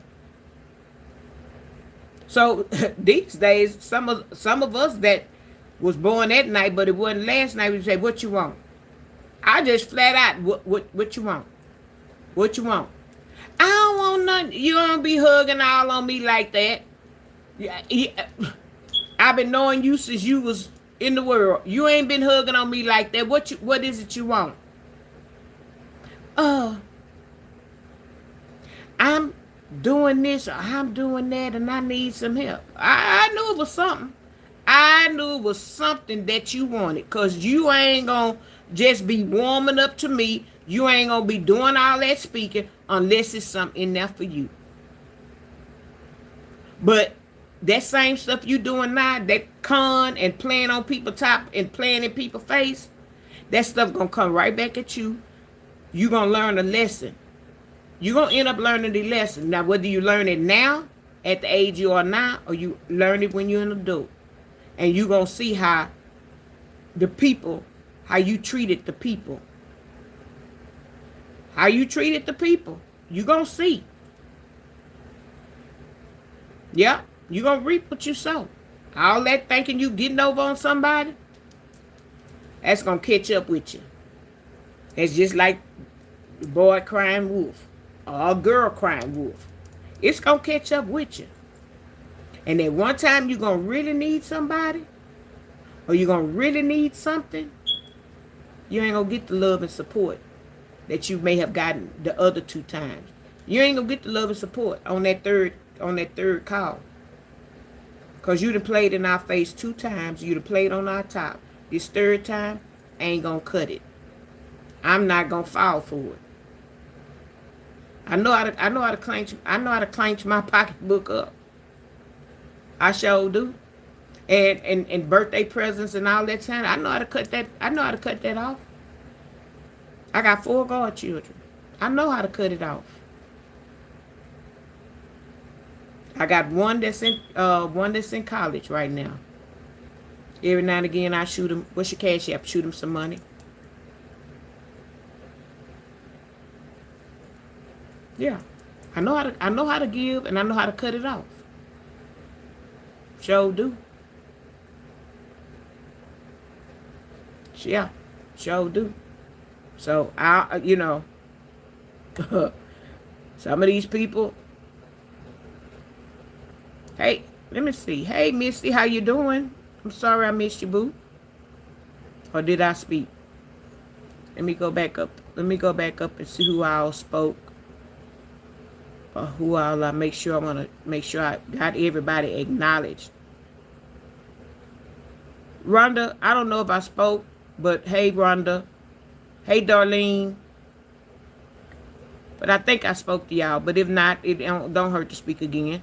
So these days, some of us that was born that night, but it wasn't last night, we say, what you want? I just flat out, what you want? What you want? I don't want nothing. You don't be hugging all on me like that. I've been knowing you since you was in the world. You ain't been hugging on me like that. What is it you want? I'm doing this or I'm doing that and I need some help. I knew it was something. I knew it was something that you wanted because you ain't going to just be warming up to me. You ain't going to be doing all that speaking unless it's something in there for you. But that same stuff you doing now, that con and playing on people's top and playing in people's face, that stuff going to come right back at you. You going to learn a lesson. You're going to end up learning the lesson. Now, whether you learn it now, at the age you are now, or you learn it when you're an adult. And you're going to see how you treated the people. How you treated the people. You're going to see. Yeah, you're going to reap what you sow. All that thinking you getting over on somebody, that's going to catch up with you. It's just like the boy crying wolf. Or a girl crying wolf. It's going to catch up with you. And at one time you're going to really need somebody, or you're going to really need something, you ain't going to get the love and support that you may have gotten the other 2 times. You ain't going to get the love and support on that third call. Because you done played in our face 2 times. You done played on our top. This third time, ain't going to cut it. I'm not going to fall for it. I know how to clench my pocketbook up. I sure do. And birthday presents and all that time. I know how to cut that off. I got 4 godchildren. I know how to cut it off. I got one that's in college right now. Every now and again I shoot him. What's your cash app? Shoot him some money. Yeah. I know how to give and I know how to cut it off. Sure do. Yeah, sure do. So some of these people. Hey, let me see. Hey, Misty, how you doing? I'm sorry I missed you, boo. Or did I speak? Let me go back up. And see who all spoke. Or who all I make sure I got everybody acknowledged. Rhonda, I don't know if I spoke, but hey, Rhonda. Hey, Darlene. But I think I spoke to y'all. But if not, it don't hurt to speak again.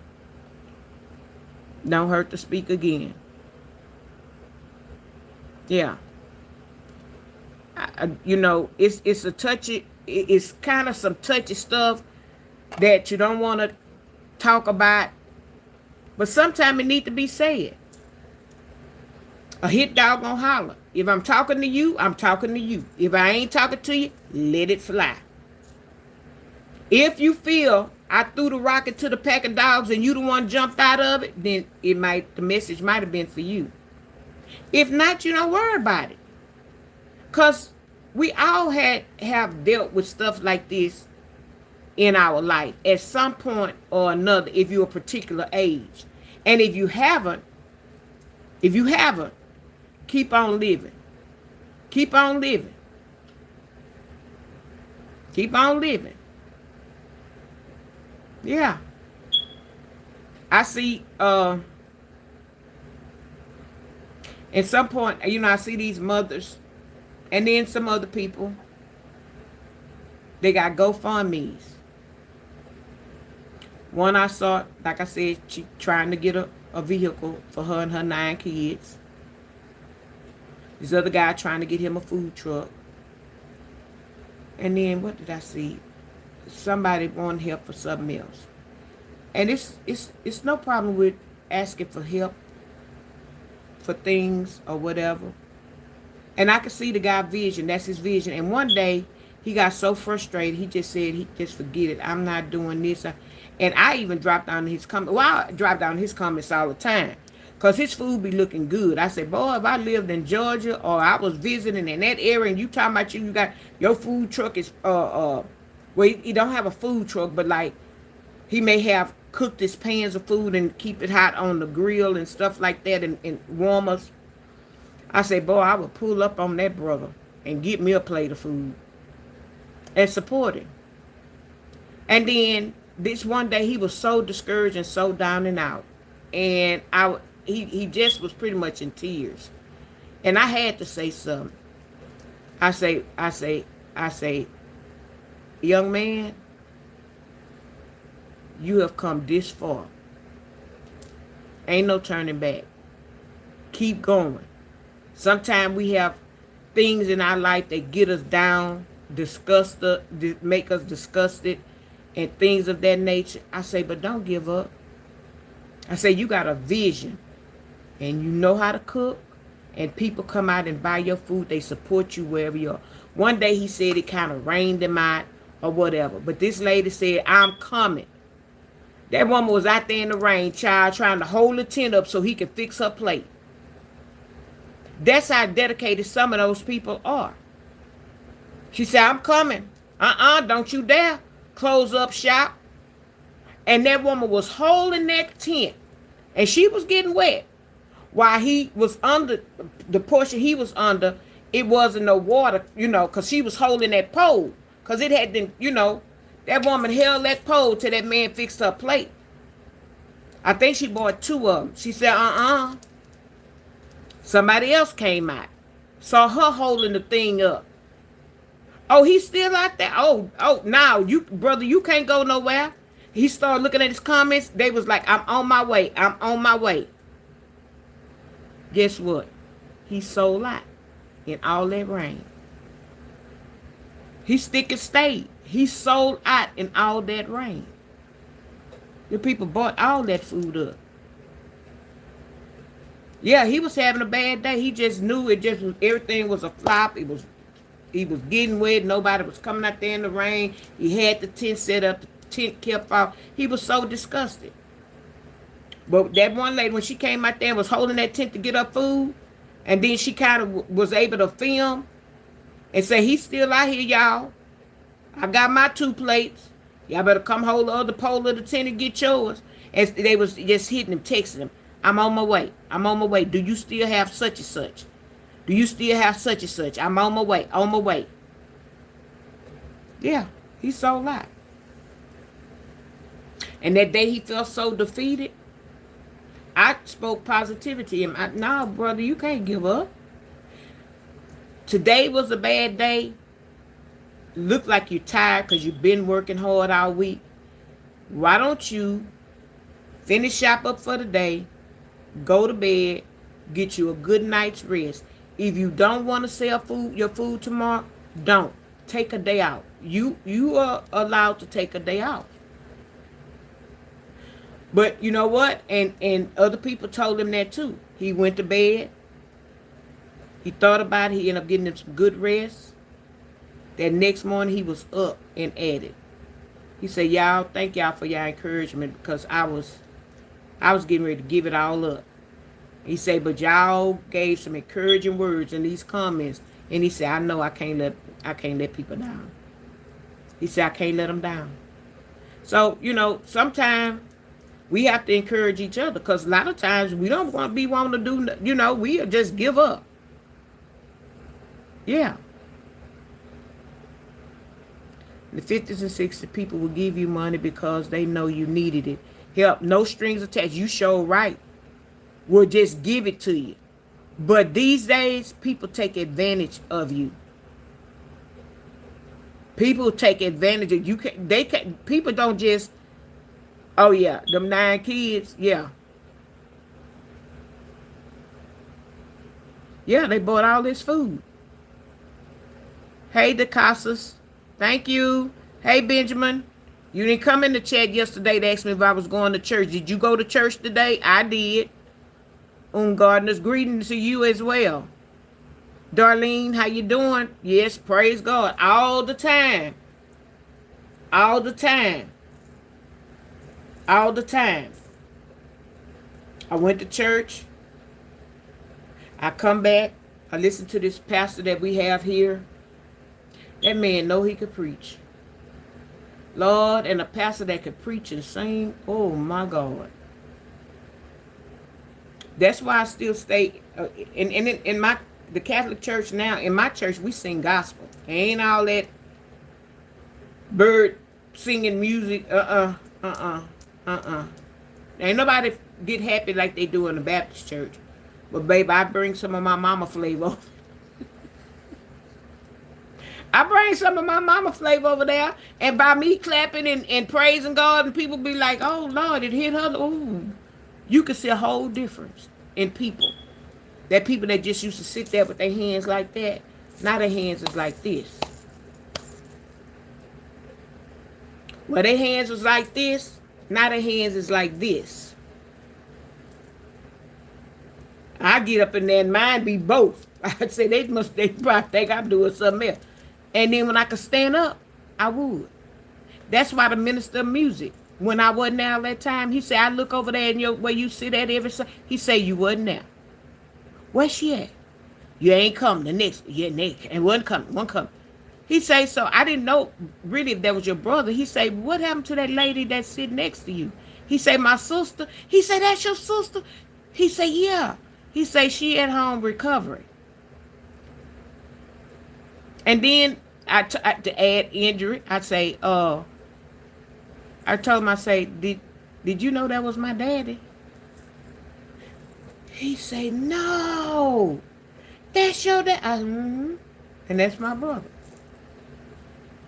Don't hurt to speak again. Yeah. It's a touchy. It's kind of some touchy stuff that you don't want to talk about, but sometimes it need to be said. A hit dog gonna holler. If I'm talking to you, I'm talking to you. If I ain't talking to you, let it fly. If you feel I threw the rocket to the pack of dogs and you the one jumped out of it, then the message might have been for you. If not, you don't worry about it. Cause we all have dealt with stuff like this in our life at some point or another if you're a particular age. And if you haven't, keep on living. Keep on living. Keep on living. Yeah. I see at some point, I see these mothers and then some other people. They got GoFundMe's. One I saw, like I said, she trying to get a vehicle for her and her 9 kids. This other guy trying to get him a food truck. And then what did I see? Somebody wanted help for something else. And it's no problem with asking for help for things or whatever. And I could see the guy's vision. That's his vision. And one day he got so frustrated, he just said, he just forget it. I'm not doing this. And I even dropped down his comments. Well, I drop down his comments all the time. Because his food be looking good. I said, boy, if I lived in Georgia or I was visiting in that area and you talking about you got your food truck is, well, he don't have a food truck, but like he may have cooked his pans of food and keep it hot on the grill and stuff like that and warmers. I said, boy, I would pull up on that brother and get me a plate of food and support him. And then this one day he was so discouraged and so down and out. And he just was pretty much in tears. And I had to say something. I say, young man, you have come this far. Ain't no turning back. Keep going. Sometimes we have things in our life that get us down, make us disgusted, and things of that nature. I say, but don't give up. I say, you got a vision, and you know how to cook, and people come out and buy your food. They support you wherever you are. One day he said it kind of rained him out or whatever, but this lady said, I'm coming. That woman was out there in the rain, child, trying to hold the tent up so he could fix her plate. That's how dedicated some of those people are. She said, I'm coming. Don't you dare close up shop. And that woman was holding that tent. And she was getting wet. While he was under, the portion he was under, it wasn't no water, because she was holding that pole. Because it had been, that woman held that pole till that man fixed her plate. I think she bought 2 of them. She said, Somebody else came out. Saw her holding the thing up. Oh, he's still out there? Oh, now, brother, you can't go nowhere. He started looking at his comments. They was like, I'm on my way. I'm on my way. Guess what? He sold out in all that rain. He stick and stayed. He sold out in all that rain. The people bought all that food up. Yeah, he was having a bad day. He just knew everything was a flop. He was getting wet. Nobody was coming out there in the rain. He had the tent set up. The tent kept off. He was so disgusted. But that one lady, when she came out there and was holding that tent to get her food, and then she kind of was able to film and say, he's still out here, y'all. I got my 2 plates. Y'all better come hold the other pole of the tent and get yours. And they was just hitting him, texting him. I'm on my way. I'm on my way. Do you still have such and such? Do you still have such and such? I'm on my way. On my way. Yeah, he sold out. And that day he felt so defeated, I spoke positivity. And no, brother, you can't give up. Today was a bad day. Look like you're tired because you've been working hard all week. Why don't you finish shop up for the day, go to bed, get you a good night's rest. If you don't want to sell your food tomorrow, don't. Take a day out. You are allowed to take a day off. But you know what? And other people told him that too. He went to bed. He thought about it. He ended up getting him some good rest. That next morning he was up and at it. He said, "Y'all, thank y'all for y'all encouragement because I was getting ready to give it all up." He said, "But y'all gave some encouraging words in these comments." And he said, "I know I can't let people down." He said, "I can't let them down." So, sometimes we have to encourage each other because a lot of times we don't want to be wanting to do, we just give up. Yeah. The 50s and 60s people will give you money because they know you needed it. Help, no strings attached. You show right. We'll just give it to you. But these days, people take advantage of you. People take advantage of you. People don't just, oh yeah, them 9 kids, yeah. Yeah, they bought all this food. Hey, DeCasas. Thank you. Hey, Benjamin. You didn't come in the chat yesterday to ask me if I was going to church. Did you go to church today? I did. Gardeners, greetings to you as well. Darlene, how you doing? Yes, praise God. All the time. All the time. All the time. I went to church. I come back. I listen to this pastor that we have here. That man know he could preach. Lord, and a pastor that could preach and sing. Oh my God. That's why I still stay in the Catholic Church now. In my church, we sing gospel. Ain't all that bird singing music. Ain't nobody get happy like they do in the Baptist church. But babe, I bring some of my mama flavor. I bring some of my mama flavor over there, and by me clapping and praising God, and people be like, "Oh Lord, it hit her." Ooh, you can see a whole difference in people. That people that just used to sit there with their hands like that, now their hands is like this. Well, their hands was like this, now their hands is like this. I get up in there and mine be both. I'd say they probably think I'm doing something else. And then when I could stand up, I would. That's why the minister of music, when I wasn't there that time, he said, I look over there and where you sit at every Sunday. He said, you wasn't there. Where's she at? You ain't come. The next, yeah, next. And one coming. He say, so I didn't know really if that was your brother. He say, what happened to that lady that sit next to you? He say, my sister. He say, that's your sister? He say, yeah. He say, she at home recovering. And then to add injury, I say, I told him, I say, did you know that was my daddy? He say, no, that's your dad. And that's my brother.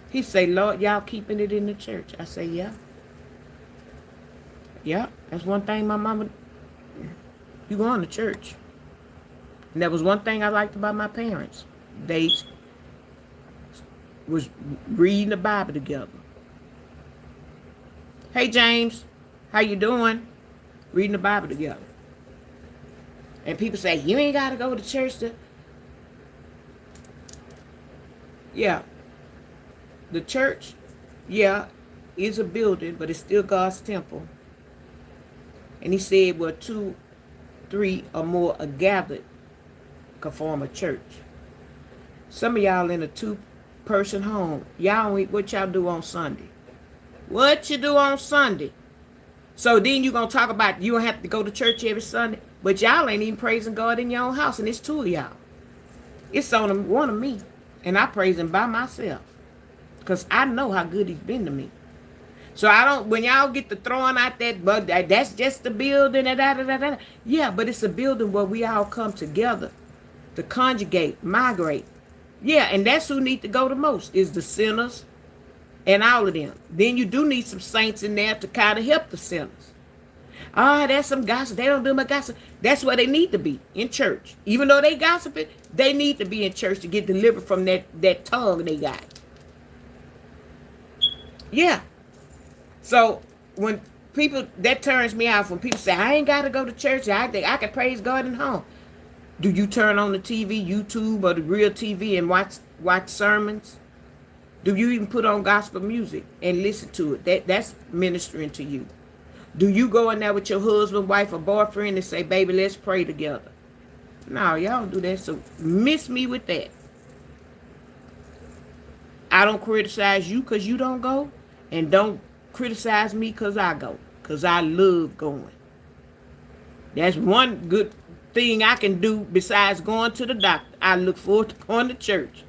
He say, Lord, y'all keeping it in the church. I say, yeah. Yeah, that's one thing my mama, you going to church. And that was one thing I liked about my parents. They was reading the Bible together. Hey, James, how you doing? Reading the Bible together. And people say, you ain't got to go to church to... Yeah. The church, yeah, is a building, but it's still God's temple. And he said, well, 2, 3 or more are gathered can form a church. Some of y'all in a 2-person home. Y'all, what y'all do on Sunday? What you do on Sunday? So then you're going to talk about you don't have to go to church every Sunday. But y'all ain't even praising God in your own house. And it's 2 of y'all. It's on one of me. And I praise him by myself. Because I know how good he's been to me. So I don't, when y'all get to throwing out that, but that's just the building. Yeah, but it's a building where we all come together to conjugate, migrate. Yeah, and that's who need to go the most, is the sinners and all of them. Then you do need some saints in there to kind of help the sinners. That's some gossip. They don't do my gossip. That's where they need to be, in church. Even though they gossiping, they need to be in church to get delivered from that tongue they got. Yeah. So when People, that turns me off when people say, I ain't got to go to church. I think I can praise God at home. Do you turn on the TV, YouTube, or the real TV and watch sermons? Do you even put on gospel music and listen to it? That's ministering to you. Do you go in there with your husband, wife, or boyfriend and say, baby, let's pray together? No, y'all don't do that. So miss me with that. I don't criticize you because you don't go. And don't criticize me because I go. Because I love going. That's one good thing I can do besides going to the doctor. I look forward to going to church.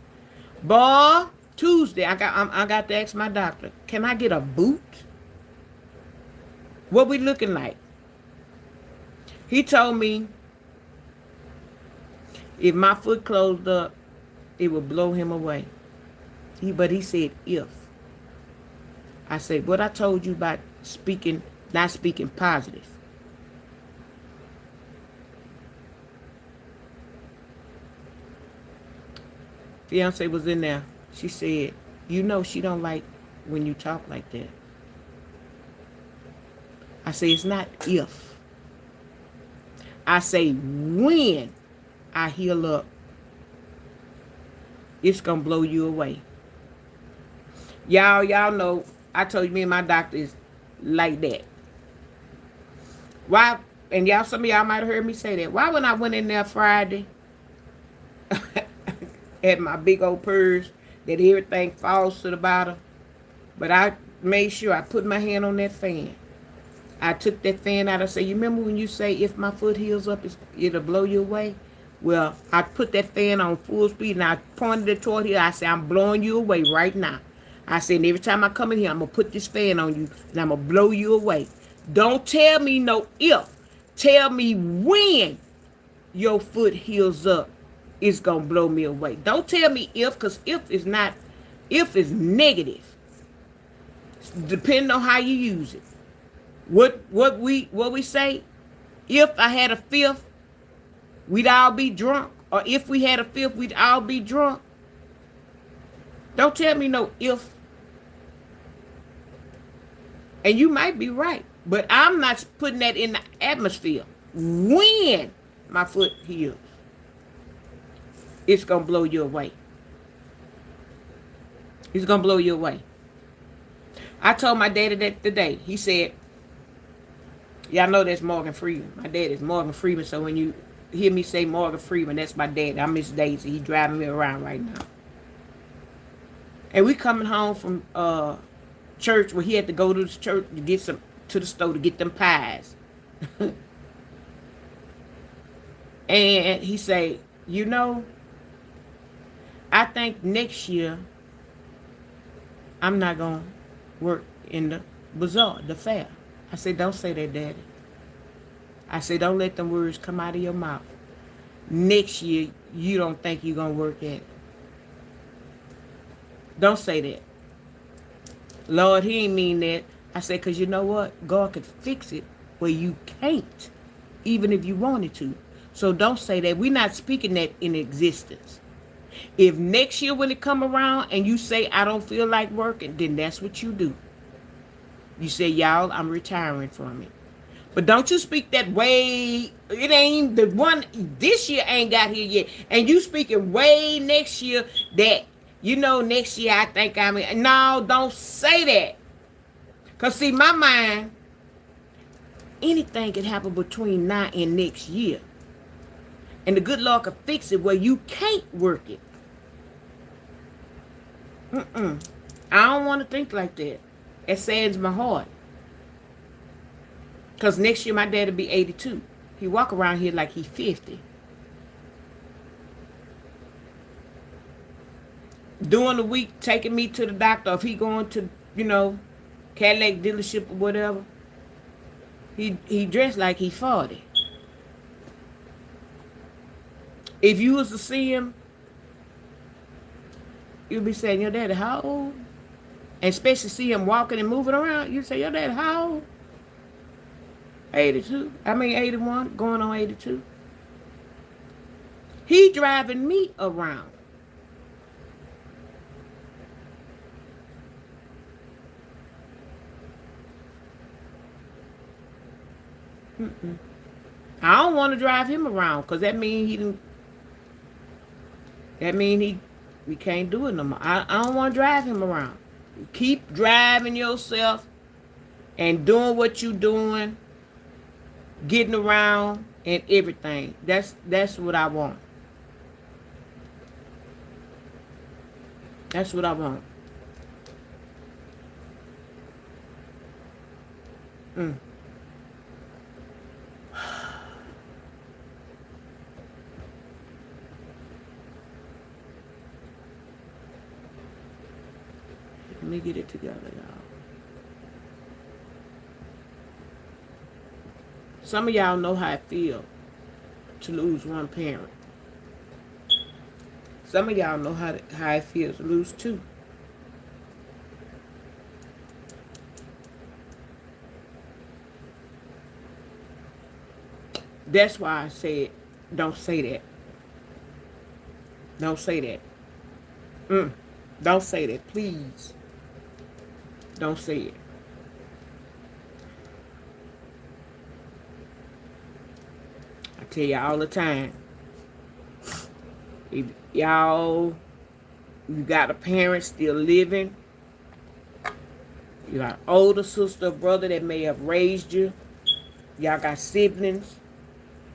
Boy, Tuesday, I got to ask my doctor, can I get a boot? What we looking like? He told me if my foot closed up, it would blow him away. But he said if. I said, what I told you about speaking, not speaking positive. Fiance was in there. She said, you know she don't like when you talk like that. I say, it's not if. I say, when I heal up, it's going to blow you away. Y'all know, I told you me and my doctor is like that. Why, and y'all, some of y'all might have heard me say that. Why when I went in there Friday, had my big old purse, that everything falls to the bottom, but I made sure I put my hand on that fan. I took that fan out. I said, you remember when you say if my foot heals up, it'll blow you away? Well, I put that fan on full speed and I pointed it toward here. I said, I'm blowing you away right now. I said, and every time I come in here, I'm going to put this fan on you and I'm going to blow you away. Don't tell me no if. Tell me when your foot heals up, it's going to blow me away. Don't tell me if, because if is negative. Depending on how you use it. What we say, if I had a fifth, we'd all be drunk. Or if we had a fifth, we'd all be drunk. Don't tell me no if. And you might be right. But I'm not putting that in the atmosphere. When my foot heals, it's going to blow you away. It's going to blow you away. I told my daddy that today. He said, y'all know that's Morgan Freeman. My dad is Morgan Freeman. So when you hear me say Morgan Freeman, that's my dad. I miss Daisy. He driving me around right now. And we coming home from church where he had to go to the church to get to the store to get them pies. And he say, you know, I think next year I'm not going to work in the bazaar, the fair. I said, don't say that, Daddy. I said, don't let them words come out of your mouth. Next year, you don't think you're going to work at it. Don't say that. Lord, he ain't mean that. I said, because you know what? God could fix it where you can't, even if you wanted to. So don't say that. We're not speaking that in existence. If next year when it come around and you say, I don't feel like working, then that's what you do. You say, y'all, I'm retiring from it. But don't you speak that way. It ain't the one this year ain't got here yet. And you speaking way next year that, you know, next year I think I'm in. No, don't say that. Because see, my mind, anything can happen between now and next year. And the good Lord can fix it where you can't work it. I don't want to think like that. It saddens my heart. Because next year my dad will be 82. He walk around here like he's 50. During the week, taking me to the doctor. If he going to, you know, Cadillac dealership or whatever, he dressed like he 40. If you was to see him, you'd be saying, your daddy how old? And especially see him walking and moving around, you'd say, your daddy how old? 82. 81, going on 82. He driving me around. I don't want to drive him around because that mean he didn't. That mean we can't do it no more. I don't want to drive him around. Keep driving yourself and doing what you doing, getting around and everything. That's what I want. That's what I want. Mm. Let me get it together, y'all. Some of y'all know how it feels to lose one parent. Some of y'all know how it feels to lose two. That's why I said, don't say that. Don't say that. Don't say that, please. Don't say it. I tell you all the time. If y'all, you got a parent still living, you got an older sister or brother that may have raised you, y'all got siblings,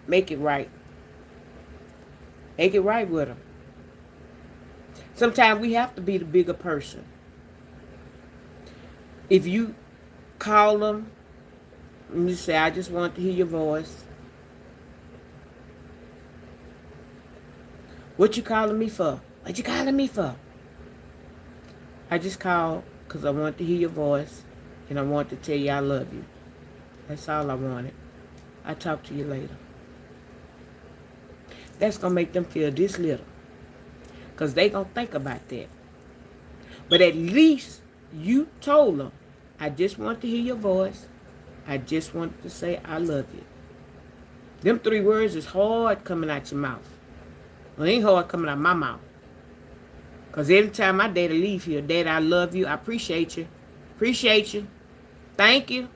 make it right. Make it right with them. Sometimes we have to be the bigger person. If you call them and you say, I just want to hear your voice. What you calling me for? What you calling me for? I just called because I want to hear your voice and I want to tell you I love you. That's all I wanted. I'll talk to you later. That's going to make them feel this little. Because they going to think about that. But at least you told them, I just want to hear your voice. I just want to say I love you. Them 3 words is hard coming out your mouth. Well, it ain't hard coming out my mouth. Because every time my daddy leave here, Daddy, I love you. I appreciate you. Appreciate you. Thank you.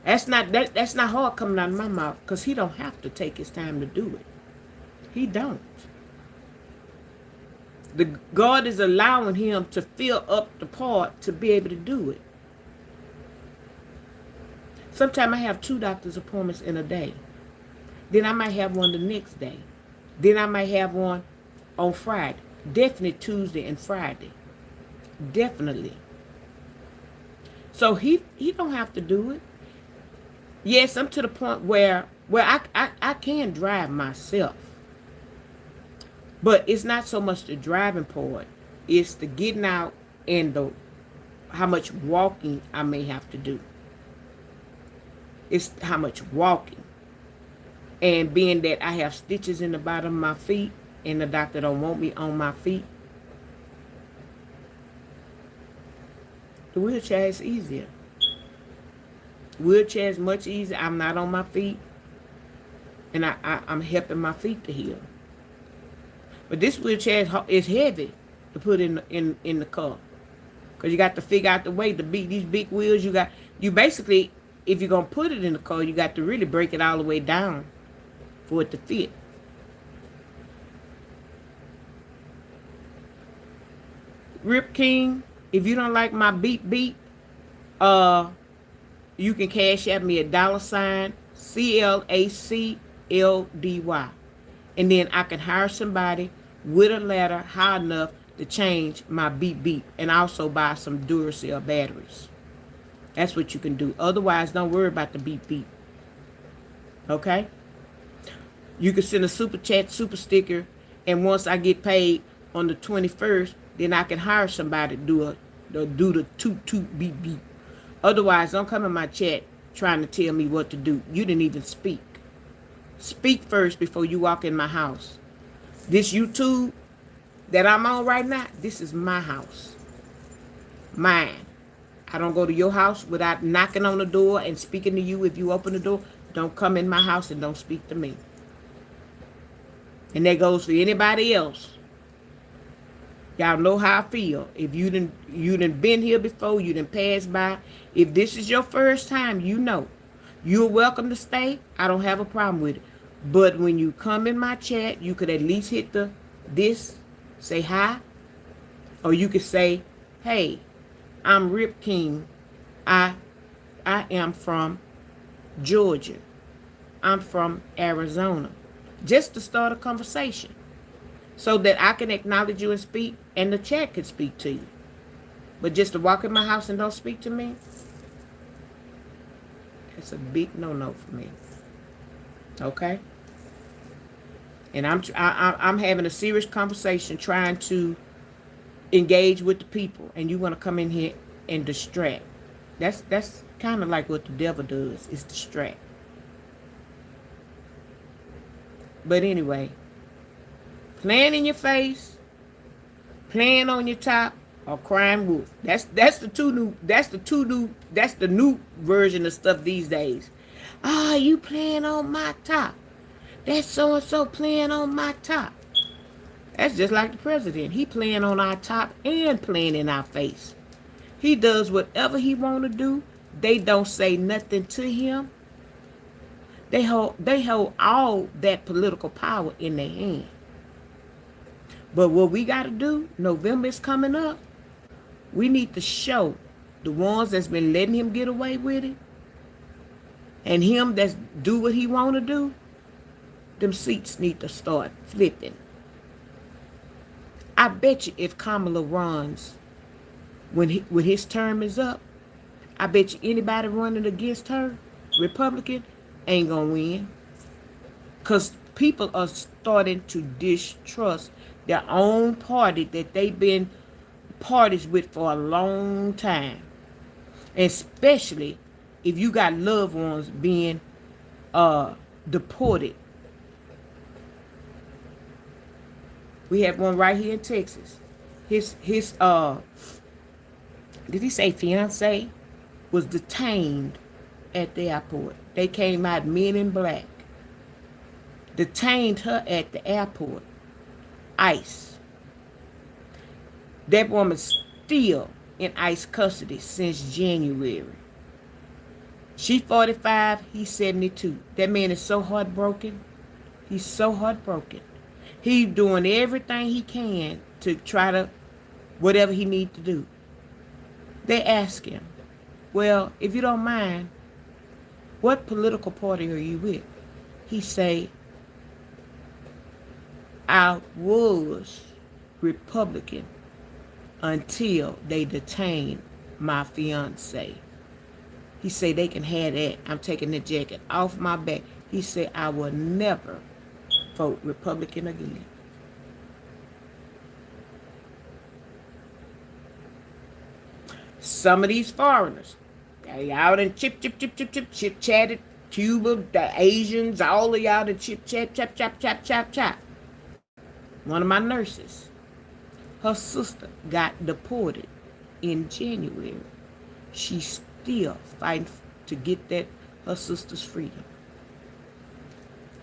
That's not hard coming out of my mouth because he don't have to take his time to do it. He don't. God is allowing him to fill up the part to be able to do it. Sometimes I have 2 doctor's appointments in a day. Then I might have one the next day. Then I might have one on Friday. Definitely Tuesday and Friday. Definitely. So he don't have to do it. Yes, I'm to the point where I can drive myself. But it's not so much the driving part. It's the getting out and the how much walking I may have to do. It's how much walking. And being that I have stitches in the bottom of my feet and the doctor don't want me on my feet, the wheelchair is easier. Wheelchair is much easier. I'm not on my feet. And I'm helping my feet to heal. But this wheelchair is heavy to put in the car. Because you got to figure out the way to beat these big wheels. You basically, if you're going to put it in the car, you got to really break it all the way down for it to fit. Rip King, if you don't like my beep beep, you can cash at me at $CLACLDY. And then I can hire somebody with a ladder high enough to change my beep beep and also buy some Duracell batteries. That's what you can do. Otherwise, don't worry about the beep beep. Okay? You can send a super chat, super sticker, and once I get paid on the 21st, then I can hire somebody to do the toot toot beep beep. Otherwise, don't come in my chat trying to tell me what to do. You didn't even speak. Speak first before you walk in my house. This YouTube that I'm on right now, this is my house. Mine. I don't go to your house without knocking on the door and speaking to you. If you open the door, don't come in my house and don't speak to me. And that goes for anybody else. Y'all know how I feel. If you done been here before, you done passed by. If this is your first time, you know. You're welcome to stay. I don't have a problem with it. But when you come in my chat, you could at least hit the this, say hi, or you could say, "Hey, I'm Rip King. I I am from Georgia. I'm from Arizona." Just to start a conversation so that I can acknowledge you and speak and the chat can speak to you. But just to walk in my house and don't speak to me, that's a big no-no for me. Okay? And I'm having a serious conversation trying to engage with the people, and you want to come in here and distract. That's kind of like what the devil does, is distract. But anyway, playing in your face, playing on your top, or crying wolf. That's the new version of stuff these days. Ah, you playing on my top. That's so and so playing on my top. That's just like the president. He playing on our top and playing in our face. He does whatever he want to do. They don't say nothing to him. They hold all that political power in their hand. But what we got to do, November is coming up. We need to show the ones that's been letting him get away with it, and him that's do what he want to do, them seats need to start flipping. I bet you if Kamala runs when his term is up, I bet you anybody running against her, Republican, ain't gonna win. Because people are starting to distrust their own party that they've been parties with for a long time. Especially if you got loved ones being deported. We have one right here in Texas. His did he say fiance was detained at the airport. They came out, men in black, detained her at the airport. ICE. That woman's still in ICE custody since January. She's 45, he's 72. That man is so heartbroken. He's so heartbroken. He's doing everything he can to try to, whatever he needs to do. They ask him, well, if you don't mind, what political party are you with? He say, I was Republican until they detained my fiance. He say they can have that. I'm taking the jacket off my back. He said I will never vote Republican again. Some of these foreigners, they out and chip chatted, Cuba, the Asians, all of y'all that chip chat. One of my nurses, her sister got deported in January. She's still fighting to get that her sister's freedom.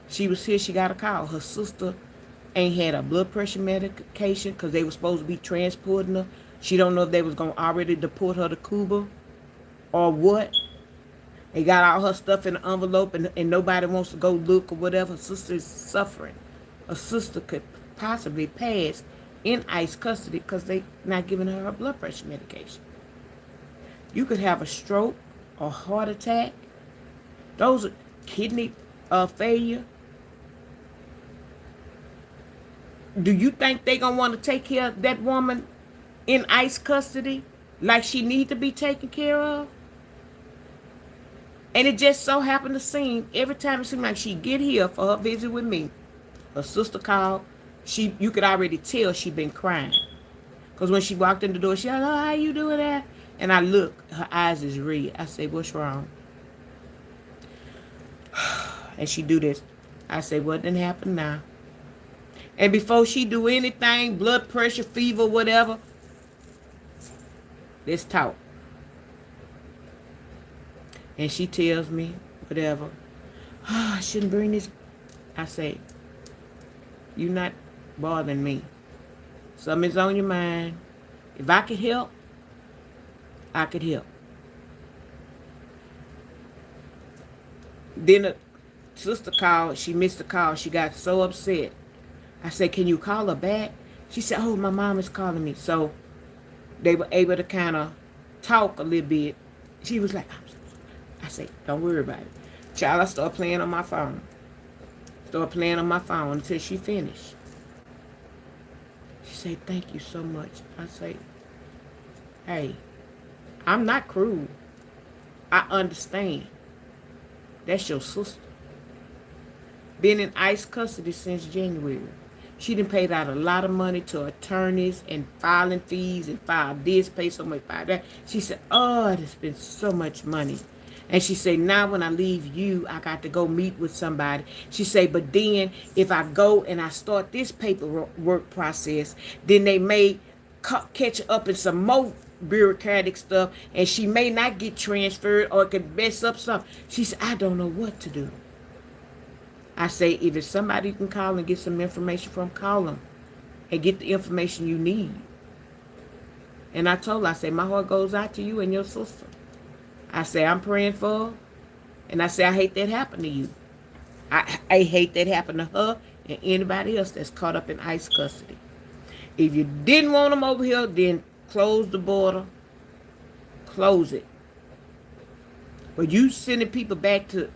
She was here, she got a call. Her sister ain't had a blood pressure medication because they were supposed to be transporting her. She don't know if they was going to already deport her to Cuba or what. They got all her stuff in an envelope and nobody wants to go look or whatever. Her sister is suffering. Her sister could possibly pass in ICE custody because they not giving her blood pressure medication. You could have a stroke or heart attack. Those are kidney failure. Do you think they gonna want to take care of that woman in ICE custody like she need to be taken care of? And it just so happened to seem every time it seemed like she get here for her visit with me, her sister called. You could already tell she been crying. Because when she walked in the door, she said, oh, how you doing that? And I look, her eyes is red. I say, what's wrong? And she do this. I say, what didn't happen now? And before she do anything, blood pressure, fever, whatever, let's talk. And she tells me, whatever, oh, I shouldn't bring this. I say, you're not bothering me. Something's on your mind. If I could help, I could help. Then the sister called. She missed the call. She got so upset. I said, can you call her back? She said, oh, my mom is calling me. So they were able to kind of talk a little bit. She was like, I'm so sorry. I said, don't worry about it. Child, I started playing on my phone. Started playing on my phone until she finished. She said, thank you so much. I say, hey, I'm not cruel. I understand. That's your sister. Been in ICE custody since January. She done paid out a lot of money to attorneys and filing fees and file this, pay so much, file that. She said, oh, it's been so much money. And she said, now when I leave you, I got to go meet with somebody. She said, but then if I go and I start this paperwork process, then they may catch up in some more bureaucratic stuff, and she may not get transferred, or it could mess up something. She said, I don't know what to do. I say, if it's somebody you can call and get some information from, call them and get the information you need. And I told her, I said, my heart goes out to you and your sister. I say, I'm praying for her. And I say, I hate that happened to you. I hate that happened to her and anybody else that's caught up in ICE custody. If you didn't want them over here, then close the border. Close it. But you sending people back to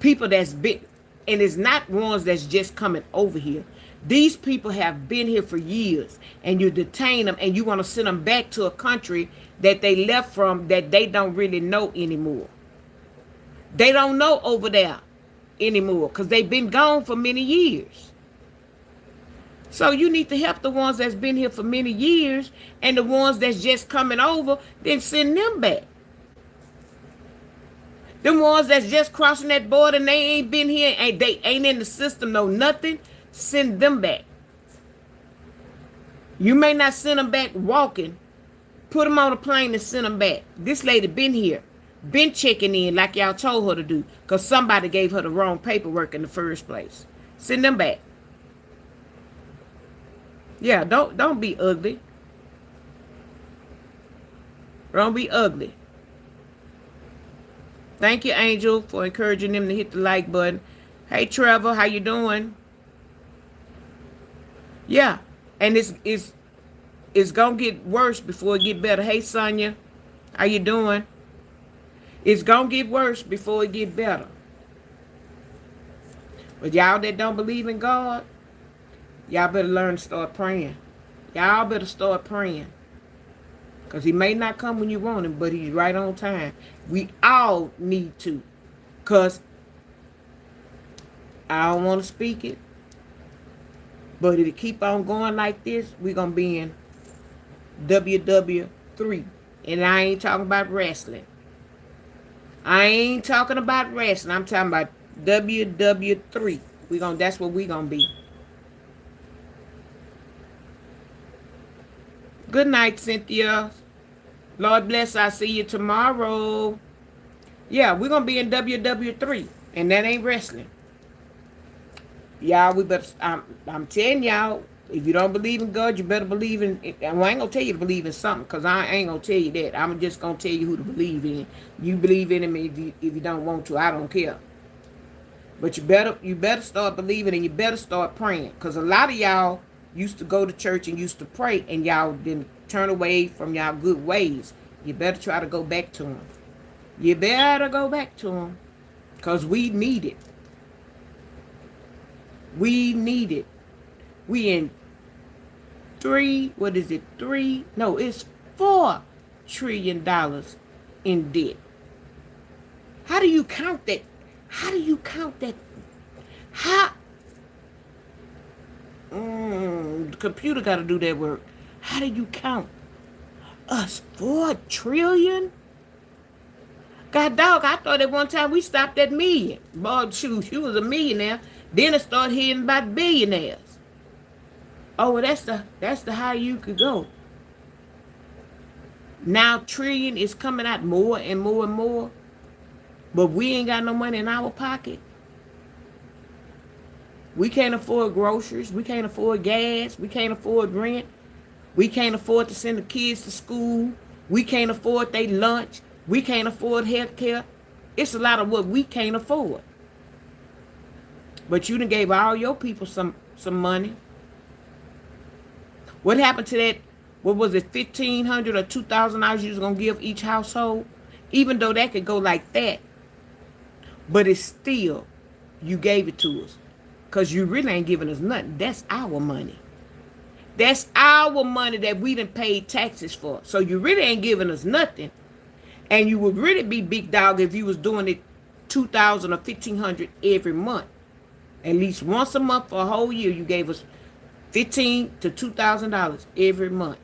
people that's been, and it's not ones that's just coming over here. These people have been here for years, and you detain them, and you want to send them back to a country that they left from that they don't really know anymore. They don't know over there anymore because they've been gone for many years. So you need to help the ones that's been here for many years, and the ones that's just coming over, then send them back. The ones that's just crossing that border and they ain't been here and they ain't in the system, no nothing, send them back. You may not send them back walking. Put them on a plane and send them back. This lady been here, been checking in like y'all told her to do, because somebody gave her the wrong paperwork in the first place. Send them back. Yeah, don't be ugly. Don't be ugly. Thank you, Angel, for encouraging them to hit the like button. Hey, Trevor, how you doing? Yeah, and it's gonna get worse before it get better. Hey, Sonia, how you doing? It's gonna get worse before it get better. But y'all that don't believe in God, y'all better learn to start praying. Y'all better start praying. Because he may not come when you want him, but he's right on time. We all need to. Because I don't want to speak it. But if it keep on going like this, we're going to be in WW3. And I ain't talking about wrestling. I ain't talking about wrestling. I'm talking about WW3. That's what we're going to be. Good night, Cynthia. Lord bless. I'll see you tomorrow. Yeah, we're going to be in WW3. And that ain't wrestling. Y'all, we better, I'm telling y'all, if you don't believe in God, you better believe in, well, I ain't going to tell you to believe in something, because I ain't going to tell you that. I'm just going to tell you who to believe in. You believe in him if you don't want to. I don't care. But you better start believing, and you better start praying. Because a lot of y'all used to go to church and used to pray, and y'all didn't turn away from y'all good ways. You better try to go back to him. You better go back to him, because we need it. We need it. We in it's $4 trillion in debt. How do you count that? How do you count that? How? The computer got to do that work. How do you count us 4 trillion? God dog, I thought at one time we stopped at million. Boy, shoot, you was a millionaire. Then it started hearing about billionaires. Oh, well, that's the high you could go. Now trillion is coming out more and more and more. But we ain't got no money in our pocket. We can't afford groceries. We can't afford gas. We can't afford rent. We can't afford to send the kids to school. We can't afford their lunch. We can't afford health care. It's a lot of what we can't afford. But you done gave all your people some money. What happened to that? What was it, $1,500 or $2,000 you was gonna give each household? Even though that could go like that, but it's still, you gave it to us, cause you really ain't giving us nothing. That's our money. That's our money that we done paid taxes for. So you really ain't giving us nothing, and you would really be big dog if you was doing it 2,000 or 1,500 every month. At least once a month for a whole year, you gave us $1,500 to $2,000 every month.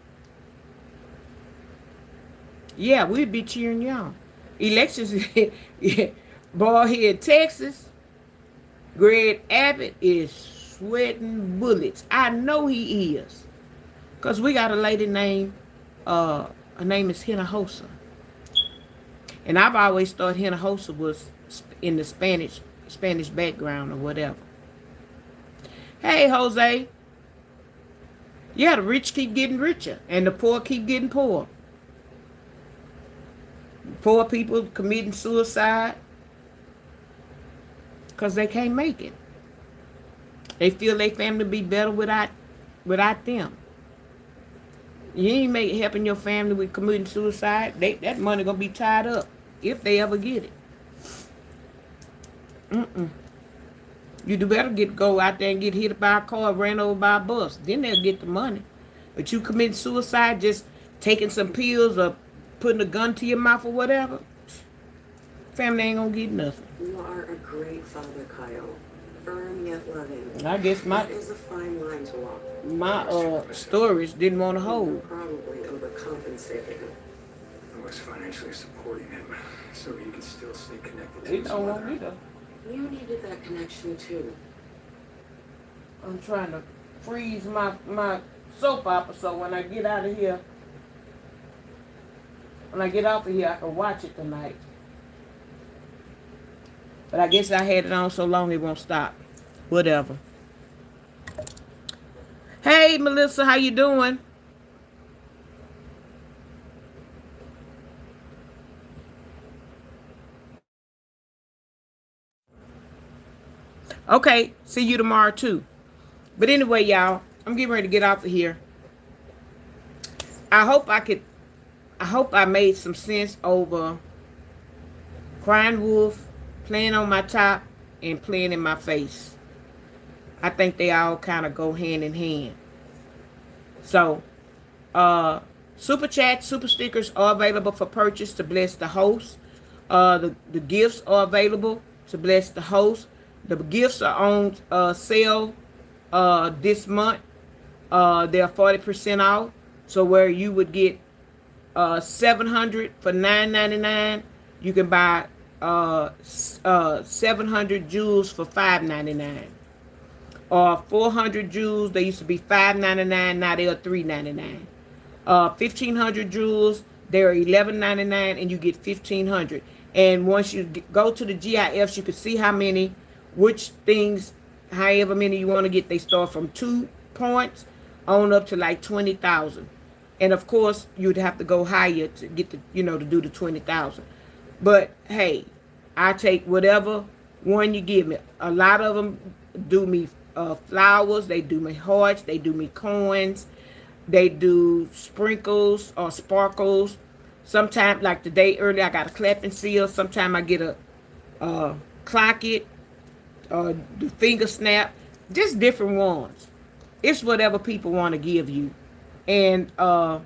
Yeah, we'd be cheering you on. Elections, yeah. Boy, here in Texas, Greg Abbott is sweating bullets. I know he is. Because we got a lady named, her name is Hinojosa. And I've always thought Hinojosa was in the Spanish background or whatever. Hey, Jose. Yeah, the rich keep getting richer and the poor keep getting poorer. Poor people committing suicide because they can't make it. They feel their family be better without them. You ain't helping your family with committing suicide. That money gonna be tied up if they ever get it. You do better go out there and get hit by a car, ran over by a bus. Then they'll get the money. But you commit suicide just taking some pills or putting a gun to your mouth or whatever, family ain't gonna get nothing. You are a great father, Kyle. Firm yet loving. I guess that is a fine line to walk. My stories didn't want to hold. Probably overcompensating. I was financially supporting him so he could still stay connected to He his don't want mother. me to. You needed that connection too. I'm trying to freeze my soap opera so when I get out of here, I can watch it tonight. But I guess I had it on so long it won't stop. Whatever. Hey, Melissa, how you doing? Okay, see you tomorrow too. But anyway, y'all, I'm getting ready to get off of here. I hope I made some sense over crying wolf, playing on my top, and playing in my face. I think they all kind of go hand in hand. So, super chat, super stickers are available for purchase to bless the host. The gifts are available to bless the host. The gifts are on sale this month. They're 40% off. So where you would get 700 for $9.99, you can buy 700 jewels for $5.99. Or 400 jewels, they used to be $5.99, now they are $3.99. 1,500 jewels, they're $11.99, and you get 1,500. And once you go to the GIFs, you can see which things, however many you want to get. They start from 2 points on up to like 20,000. And of course, you'd have to go higher to get to do the 20,000. But hey, I take whatever one you give me. A lot of them do me flowers, they do me hearts, they do me coins, they do sprinkles or sparkles. Sometimes, like the day earlier, I got a clap and seal. Sometimes I get a clock it, the finger snap, just different ones. It's whatever people want to give you. And I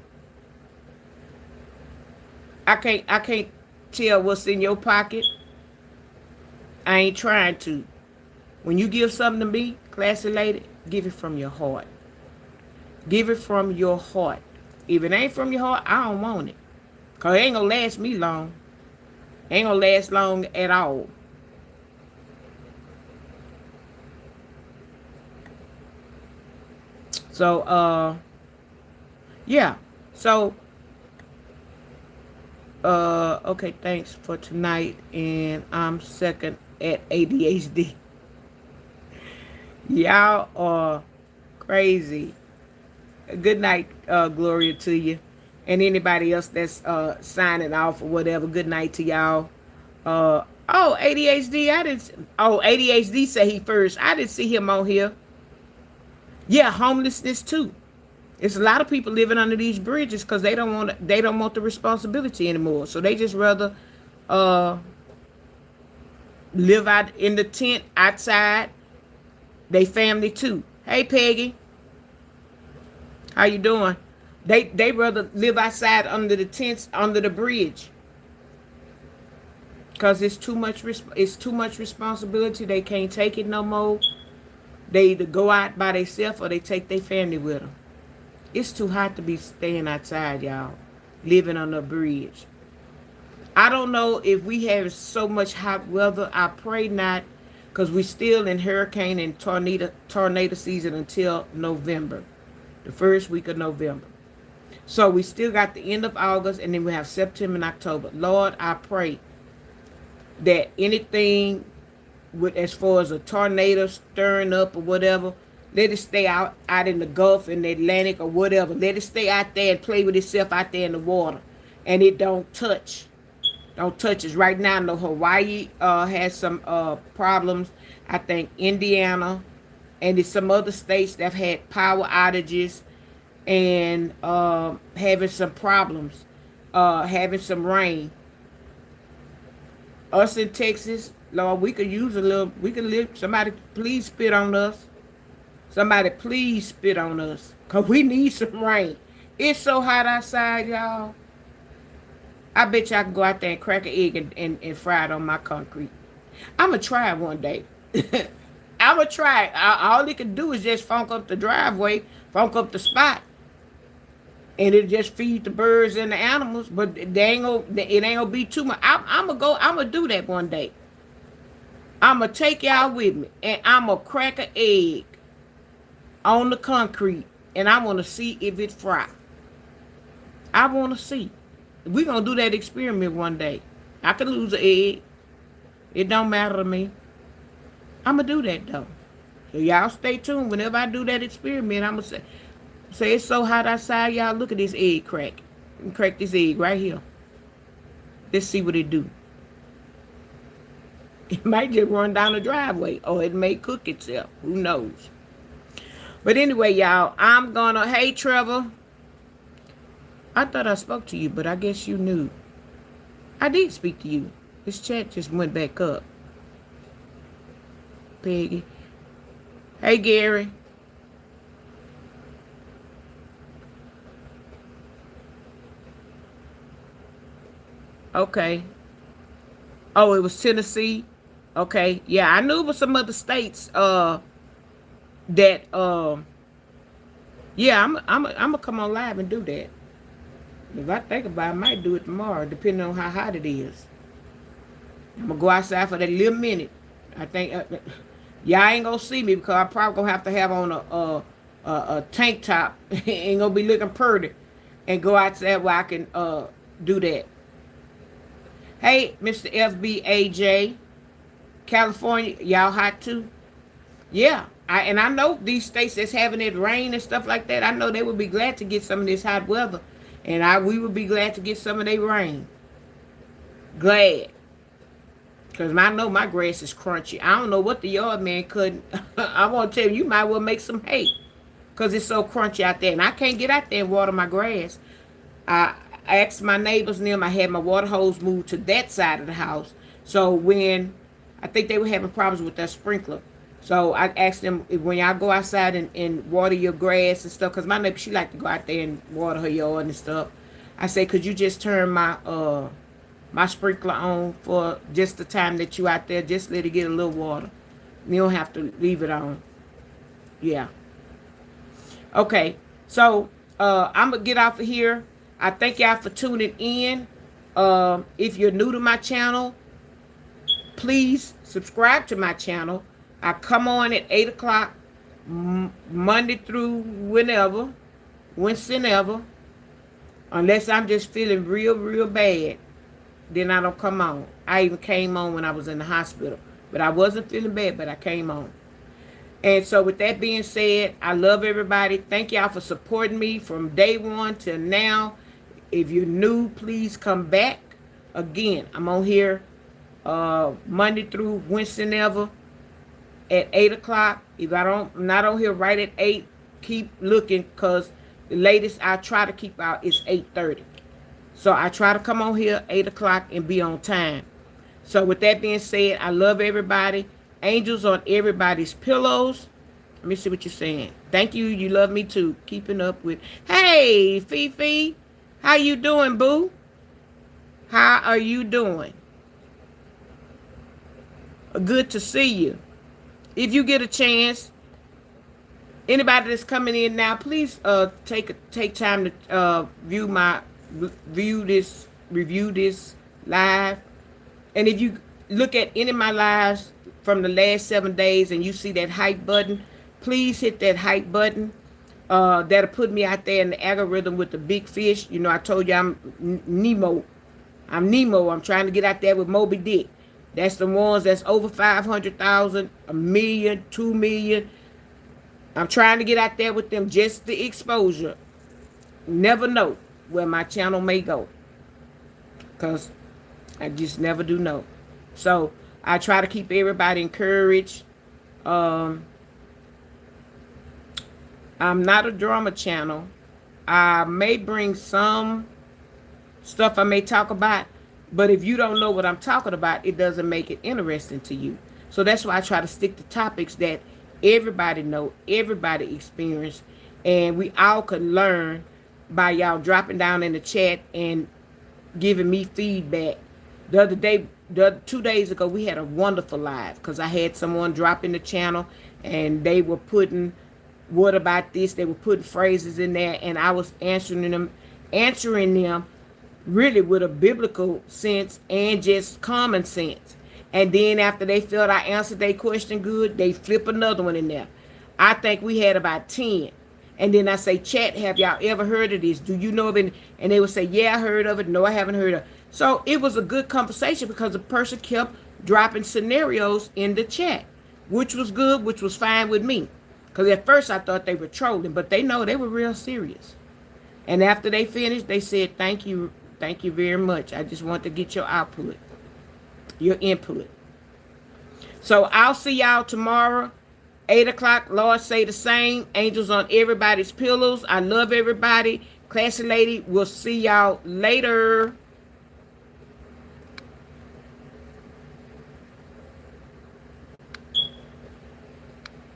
can't tell what's in your pocket. I ain't trying to. When you give something to me, classy lady, give it from your heart. Give it from your heart. If it ain't from your heart, I don't want it. Because it ain't going to last me long. It ain't going to last long at all. So, yeah. So, okay, thanks for tonight. And I'm second at ADHD. Y'all are crazy. Good night, Gloria, to you. And anybody else that's signing off or whatever, good night to y'all. Oh, ADHD. I didn't. Oh, ADHD say he first. I didn't see him on here. Yeah, homelessness too. It's a lot of people living under these bridges because they don't want the responsibility anymore. So they just rather uh live out in the tent outside. They family too. Hey Peggy, how you doing? They rather live outside under the tents under the bridge because it's too much responsibility. They can't take it no more. They either go out by themselves or they take their family with them. It's too hot to be staying outside, y'all. Living on a bridge. I don't know if we have so much hot weather. I pray not, because we still in hurricane and tornado season until November, the first week of November. So we still got the end of August, and then we have September and October. Lord, I pray that anything with as far as a tornado stirring up or whatever, let it stay out in the Gulf and the Atlantic or whatever. Let it stay out there and play with itself out there in the water, and it don't touch. Don't touch us. Right now, no, Hawaii has some problems. I think Indiana and there's some other states that have had power outages and having some problems, having some rain. Us in Texas, Lord, we could use a little, we could live, somebody please spit on us. Somebody please spit on us, because we need some rain. It's so hot outside, y'all. I bet you I can go out there and crack an egg and fry it on my concrete. I'm going to try it one day. I'm going to try it. All it can do is just funk up the driveway, funk up the spot. And it just feed the birds and the animals. But it ain't gonna be too much. I'm going to do that one day. I'm going to take y'all with me. And I'm going to crack an egg on the concrete. And I want to see if it fry. I want to see. We're going to do that experiment one day. I could lose an egg. It don't matter to me. I'm going to do that, though. So y'all stay tuned. Whenever I do that experiment, I'm going to say it's so hot outside, y'all. Look at this egg crack. Crack this egg right here. Let's see what it do. It might just run down the driveway. Or it may cook itself. Who knows? But anyway, y'all, I'm going to... Hey, Trevor. I thought I spoke to you, but I guess you knew. I did speak to you. This chat just went back up. Peggy. Hey, Gary. Okay. Oh, it was Tennessee? Okay. Yeah, I knew it was some other states that yeah, I'm gonna come on live and do that. If I think about it, I might do it tomorrow, depending on how hot it is. I'm going to go outside for that little minute. I think y'all ain't going to see me because I'm probably going to have on a tank top. Ain't going to be looking pretty. And go outside where I can do that. Hey, Mr. FBAJ, California, y'all hot too? Yeah. I know these states that's having it rain and stuff like that, I know they would be glad to get some of this hot weather. And we would be glad to get some of their rain. Glad. Because I know my grass is crunchy. I don't know what the yard man couldn't. I want to tell you, you might well make some hay. Because it's so crunchy out there. And I can't get out there and water my grass. I asked my neighbors and them, I had my water hose moved to that side of the house. So when, I think they were having problems with their sprinkler. So I asked them, when y'all go outside and water your grass and stuff, because my neighbor, she like to go out there and water her yard and stuff. I say, could you just turn my my sprinkler on for just the time that you out there? Just let it get a little water. You don't have to leave it on. Yeah. Okay. So I'm going to get off of here. I thank y'all for tuning in. If you're new to my channel, please subscribe to my channel. I come on at 8 o'clock, Monday through whenever, unless I'm just feeling real bad, then I don't come on. I even came on when I was in the hospital, but I wasn't feeling bad, but I came on. And so with that being said, I love everybody. Thank y'all for supporting me from day one till now. If you're new, please come back. Again, I'm on here Monday through Wednesday never at 8 o'clock. If I'm not on here right at 8, keep looking, because the latest I try to keep out is 8:30. So I try to come on here 8 o'clock and be on time. So with that being said, I love everybody. Angels on everybody's pillows. Let me see what you're saying. Thank you. You love me too. Keeping up with. Hey, Fifi. How you doing, boo? How are you doing? Good to see you. If you get a chance, anybody that's coming in now, please take time to review this live. And if you look at any of my lives from the last 7 days and you see that hype button, please hit that hype button. That'll put me out there in the algorithm with the big fish. You know, I told you I'm Nemo. I'm trying to get out there with Moby Dick. That's the ones that's over 500,000, 1 million, 2 million. I'm trying to get out there with them, just the exposure. Never know where my channel may go, because I just never do know. So I try to keep everybody encouraged. I'm not a drama channel. I may bring some stuff I may talk about, but if you don't know what I'm talking about, it doesn't make it interesting to you. So that's why I try to stick to topics that everybody know, everybody experience, and we all could learn by y'all dropping down in the chat and giving me feedback. The 2 days ago, we had a wonderful live because I had someone drop in the channel and they were putting, what about this? They were putting phrases in there, and I was answering them really with a biblical sense and just common sense. And then after they felt I answered their question good, they flip another one in there. I think we had about 10. And then I say, chat, have y'all ever heard of this? Do you know of it? And they would say, yeah, I heard of it. No, I haven't heard of it. So it was a good conversation because the person kept dropping scenarios in the chat, which was good, which was fine with me. Because at first I thought they were trolling, but they know they were real serious. And after they finished, they said, thank you very much. I just want to get your output, your input. So I'll see y'all tomorrow, 8 o'clock. Lord say the same. Angels on everybody's pillows. I love everybody. Classy lady, we'll see y'all later.